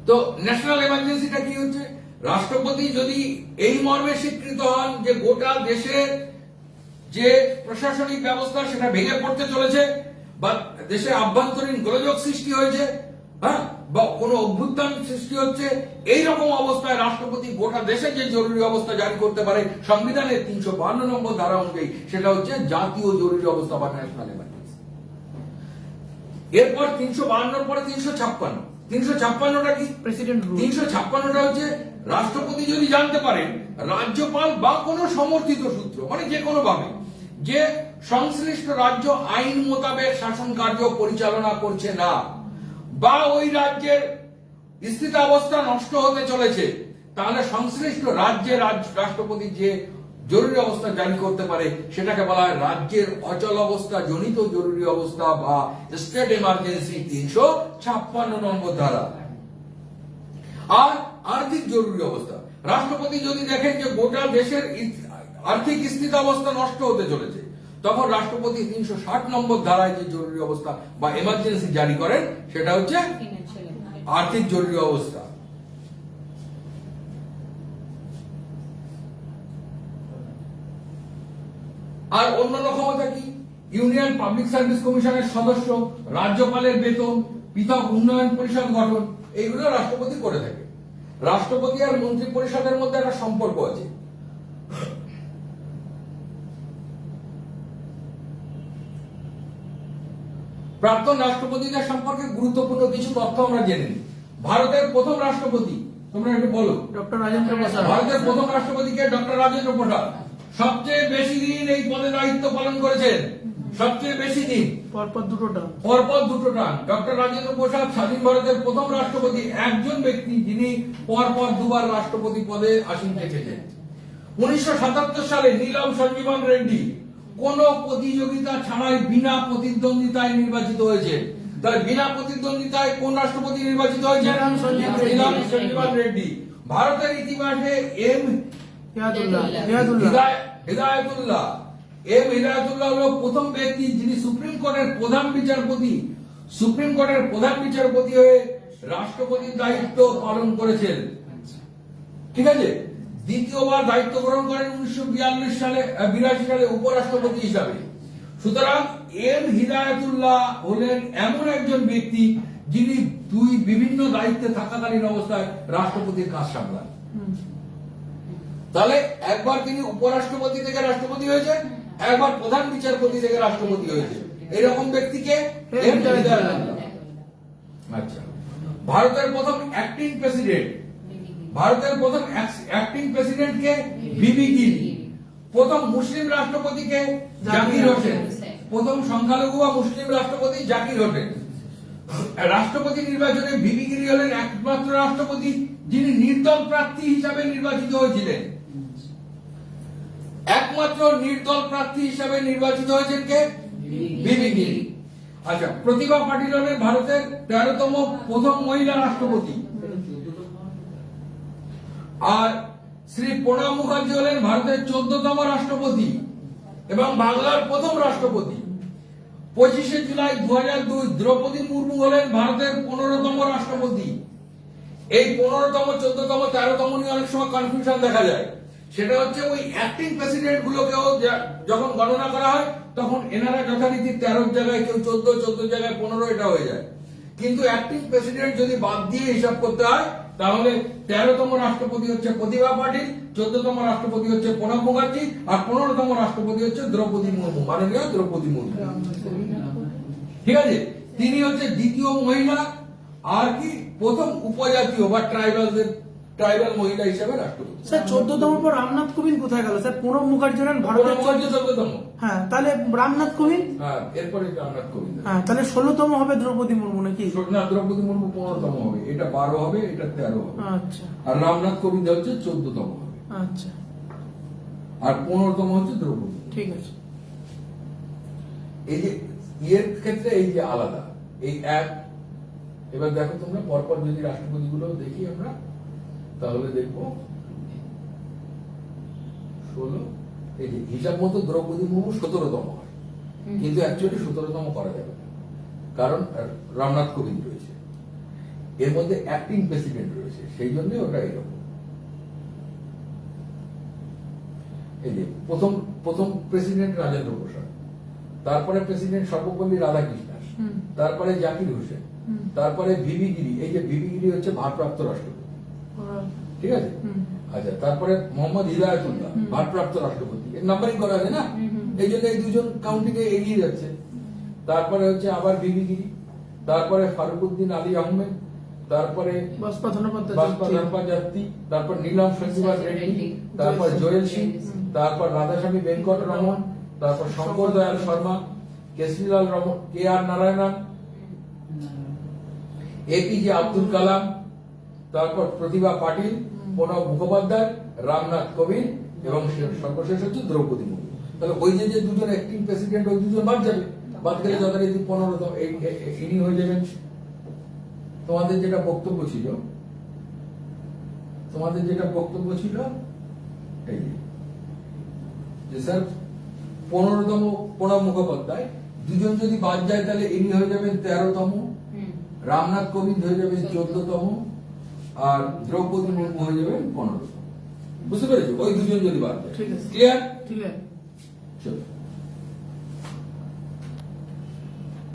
তো ন্যাশনাল এমার্জেন্সিটা কি হচ্ছে, রাষ্ট্রপতি যদি এই মর্মে স্বীকৃত হন যে গোটা দেশের যে প্রশাসনিক ব্যবস্থা সেটা ভেঙে পড়তে চলেছে, বা দেশে আভ্যন্তরীণ গোলযোগ সৃষ্টি হয়েছে, হ্যাঁ, বা কোনো অভ্যুত্থান সৃষ্টি হচ্ছে, এই রকম অবস্থায় রাষ্ট্রপতি গোটা দেশে যে জরুরি অবস্থা জারি করতে পারে সংবিধানের 352 নম্বর ধারা অনুযায়ী, সেটা হচ্ছে জাতীয় জরুরি অবস্থা বা ন্যাশনাল এমার্জেন্সি। এরপর 352 পরে 356। 356টা কি? President rule. 356টা হচ্ছে রাষ্ট্রপতি যদি জানতে পারেন রাজ্যপাল বা কোনো সমর্থিত সূত্র, মানে যে কোনো ভাবে, যে সংশ্লিষ্ট রাজ্য আইন মোতাবেক শাসন কার্য পরিচালনা করছে না, বা ওই রাজ্যের স্থিতাবস্থা নষ্ট হতে চলেছে, তাহলে সংশ্লিষ্ট রাজ্যের রাষ্ট্রপতি যে জরুরি অবস্থা জারি করতে পারে সেটাকে বলা হয় রাজ্যের অচল অবস্থা জনিত জরুরি অবস্থা বা স্টেট এমার্জেন্সি 356 নম্বর ধারা। আর আর্থিক জরুরি অবস্থা, রাষ্ট্রপতি যদি দেখেন যে গোটা দেশের আর্থিক স্থিতাবস্থা নষ্ট হতে চলেছে, তখন রাষ্ট্রপতি 360 নম্বর ধারায় যে জরুরি অবস্থা বা এমার্জেন্সি জারি করেন সেটা হচ্ছে ফিনান্সিয়াল এমার্জেন্সি। আর্থিক জরুরি অবস্থা। আর অন্যান্য ক্ষমতা কি? ইউনিয়ন পাবলিক সার্ভিস কমিশনের সদস্য, রাজ্যপালের বেতন, পৃথক উন্নয়ন পরিষদ গঠন, এইগুলো রাষ্ট্রপতি করে থাকে। রাষ্ট্রপতি আর মন্ত্রী পরিষদের মধ্যে একটা সম্পর্ক আছে। প্রাক্তন রাষ্ট্রপতিদের সম্পর্কে গুরুত্বপূর্ণ কিছু তথ্য আমরা জেনে নিই। ভারতের প্রথম রাষ্ট্রপতি, তোমরা একটু বলো। ডক্টর রাজেন্দ্র প্রসাদ। ভারতের প্রথম রাষ্ট্রপতিকে ডক্টর রাজেন্দ্র প্রসাদ। সবচেয়ে বেশি দিন এই পদে দায়িত্ব পালন করেছেন, সবচেয়ে বেশি দিন, পরপর 2টো টার্ম। পরপর 2টো টার্ম। ডক্টর রাজেন্দ্র প্রসাদ স্বাধীন ভারতের প্রথম রাষ্ট্রপতি, একজন ব্যক্তি যিনি পরপর 2বার রাষ্ট্রপতি পদে আসীন থেকেছেন। 1977 সালে নীলম সঞ্জীবন রেড্ডি কোন প্রতিযোগিতা ছাড়াই বিনা প্রতিদ্বন্দ্বিতায় নির্বাচিত হয়েছে। তাহলে বিনা প্রতিদ্বন্দ্বিতায় কোন রাষ্ট্রপতি নির্বাচিত হয়েছে? নীলম সঞ্জীবন রেড্ডি। নীলম সঞ্জীবন রেড্ডি। ভারতের ইতিহাসে হিদায়াতুল্লাহ হলো প্রথম ব্যক্তি যিনি সুপ্রিম কোর্টের প্রধান বিচারপতি, সুপ্রিম কোর্টের প্রধান বিচারপতি হয়ে রাষ্ট্রপতির দায়িত্ব পালন করেছেন। ঠিক আছে, দ্বিতীয়বার দায়িত্ব গ্রহণ করেন 1982 সালে উপরাষ্ট্রপতি হিসাবে। সুতরাং হিদায়াতুল্লাহ হলেন এমন একজন ব্যক্তি যিনি বিভিন্ন দায়িত্বে থাকাকালীন অবস্থায় রাষ্ট্রপতির কাজ সামলান। তাহলে একবার তিনি উপরাষ্ট্রপতি থেকে রাষ্ট্রপতি হয়েছেন, একবার প্রধান বিচারপতি থেকে রাষ্ট্রপতি হয়েছে। এরকম ব্যক্তিকে হিদায়াতুল্লাহ। আচ্ছা, ভারতের প্রথম অ্যাক্টিং প্রেসিডেন্ট, ভারতের প্রথম অ্যাক্টিং প্রেসিডেন্টকে বিবি গিরি। প্রথম মুসলিম রাষ্ট্রপতিকে জাকির হোসেন। প্রথম সংখ্যালঘু বা মুসলিম রাষ্ট্রপতি জাকির হোসেন। রাষ্ট্রপতি নির্বাচনে বিবি গিরি হলেন একমাত্র রাষ্ট্রপতি যিনি নির্দল প্রার্থী হিসাবে নির্বাচিত হয়েছিলেন। একমাত্র নির্দল প্রার্থী হিসাবে নির্বাচিত হয়েছেন কে? বিবি গিরি। আচ্ছা, প্রতিভা পাটিল হলেন ভারতের 13তম প্রথম মহিলা রাষ্ট্রপতি। আর শ্রী প্রণব মুখার্জি হলেন ভারতের 14তম রাষ্ট্রপতি এবং বাংলার প্রথম রাষ্ট্রপতি। 25শে জুলাই 2002 দ্রৌপদী মুর্মু হলেন ভারতের 15তম রাষ্ট্রপতি। এই 15তম, 14তম, 13তম নিয়ে অনেক সময় কনফিউশন দেখা যায়। সেটা হচ্ছে ওই অ্যাক্টিং প্রেসিডেন্ট গুলোকেও যখন গণনা করা হয় তখন এনারা যথারীতি 13 জায়গায় কেউ 14 জায়গায় 15 এটা হয়ে যায়। কিন্তু অ্যাক্টিং প্রেসিডেন্ট যদি বাদ দিয়ে হিসাব করতে হয় তাহলে 13তম রাষ্ট্রপতি হচ্ছে প্রতিভা পাটিল, 14তম রাষ্ট্রপতি হচ্ছে প্রণব মুখার্জি, আর 15তম রাষ্ট্রপতি হচ্ছে দ্রৌপদী মুর্মু, মাননীয় দ্রৌপদী মুর্মু। ঠিক আছে, তিনি হচ্ছে দ্বিতীয় মহিলা আর কি প্রথম উপজাতীয় বা ট্রাইবাল মহিলা হিসেবে রাষ্ট্রপতি। স্যার 14তম পর রামনাথ কোবিন্দ কোথায় গেল? স্যার প্রণব মুখার্জি হলেন ভারতের প্রণব মুখার্জি 14তম। হ্যাঁ, তাহলে রামনাথ কোবিন্দ, হ্যাঁ, এরপরে রামনাথ কোবিন্দ। হ্যাঁ, তাহলে 16তম হবে দ্রৌপদী মুর্মু নাকি? না, দ্রৌপদী মুর্মু 15তম হবে, এটা 12 হবে, এটা 13 হবে। আচ্ছা আর রামনাথ কোবিন্দ হচ্ছে 14তম হবে, আচ্ছা, আর 15তম হচ্ছে দ্রৌপদী। ঠিক আছে। এই যে ইয়ের ক্ষেত্রে এই যে আলাদা এই এক। এবার দেখো তোমরা পরপর যদি রাষ্ট্রপতি গুলো দেখি আমরা, তাহলে দেখবো 16, এই যে হিসাব মতো দ্রৌপদী মুর্মু 17তম হয়, কিন্তু অ্যাকচুয়ালি 17তম করা যাবে না, কারণ রামনাথ কোবিন্দ রয়েছে, এর মধ্যে অ্যাক্টিং প্রেসিডেন্ট রয়েছে, সেই জন্য ওটা এরকম। এই যে প্রথম প্রেসিডেন্ট রাজেন্দ্র প্রসাদ, তারপরে প্রেসিডেন্ট সর্বপল্লী রাধাকৃষ্ণন, তারপরে জাকির হোসেন, তারপরে ভিভি গিরি। এই যে ভিভি গিরি হচ্ছে ভারপ্রাপ্ত রাষ্ট্রপতি, ঠিক আছে। আচ্ছা, তারপরে মোহাম্মদ হিদায়তুল্লাহ ভারপ্রাপ্ত রাষ্ট্রপতি, এর নাম্বারিং করা আছে না, এই জন্য এই দুজন কাউন্টিং এ এগিয়ে যাচ্ছে। তারপরে হচ্ছে আবার ভিভি গিরি, তারপরে ফারুকুদ্দিন আলী আহমেদ, তারপরে বাসপা ধন্যবাদ, যাত্রী, তারপর নীলম সঞ্জীবাস রেড্ডি, তারপর জোয়েল সিং, তারপর রাধাস্বামী বেঙ্কট রমন, তারপর শঙ্কর দয়াল শর্মা, কেশরীলাল রমন, কে আর নারায়ণন, এপিজে আব্দুল কালাম, তারপর প্রতিভা পাটিল, প্রণব মুখোপাধ্যায়, রামনাথ কোবিন্দ এবং সর্বশেষ হচ্ছে দ্রৌপদী মুর্মু। তাহলে ওই যে দুজন অ্যাক্টিং প্রেসিডেন্ট, ওই দুজন বাদ যাবে, বাদ গেলে যথারীতি 15তম ইনি হয়ে যাবেন। তোমাদের যেটা বক্তব্য ছিল এই যে স্যার 15তম প্রণব মুখোপাধ্যায়, দুজন যদি বাদ যায় তাহলে ইনি হয়ে যাবেন 13তম, রামনাথ কোবিন্দ হয়ে যাবেন 14তম, আর দ্রৌপদী মুর্মু হয়ে যাবেন 15তম। বুঝতে পেরেছো? ওই দুজন যদি বাদ যায়। ঠিক আছে। ক্লিয়ার? ঠিক আছে। চলো।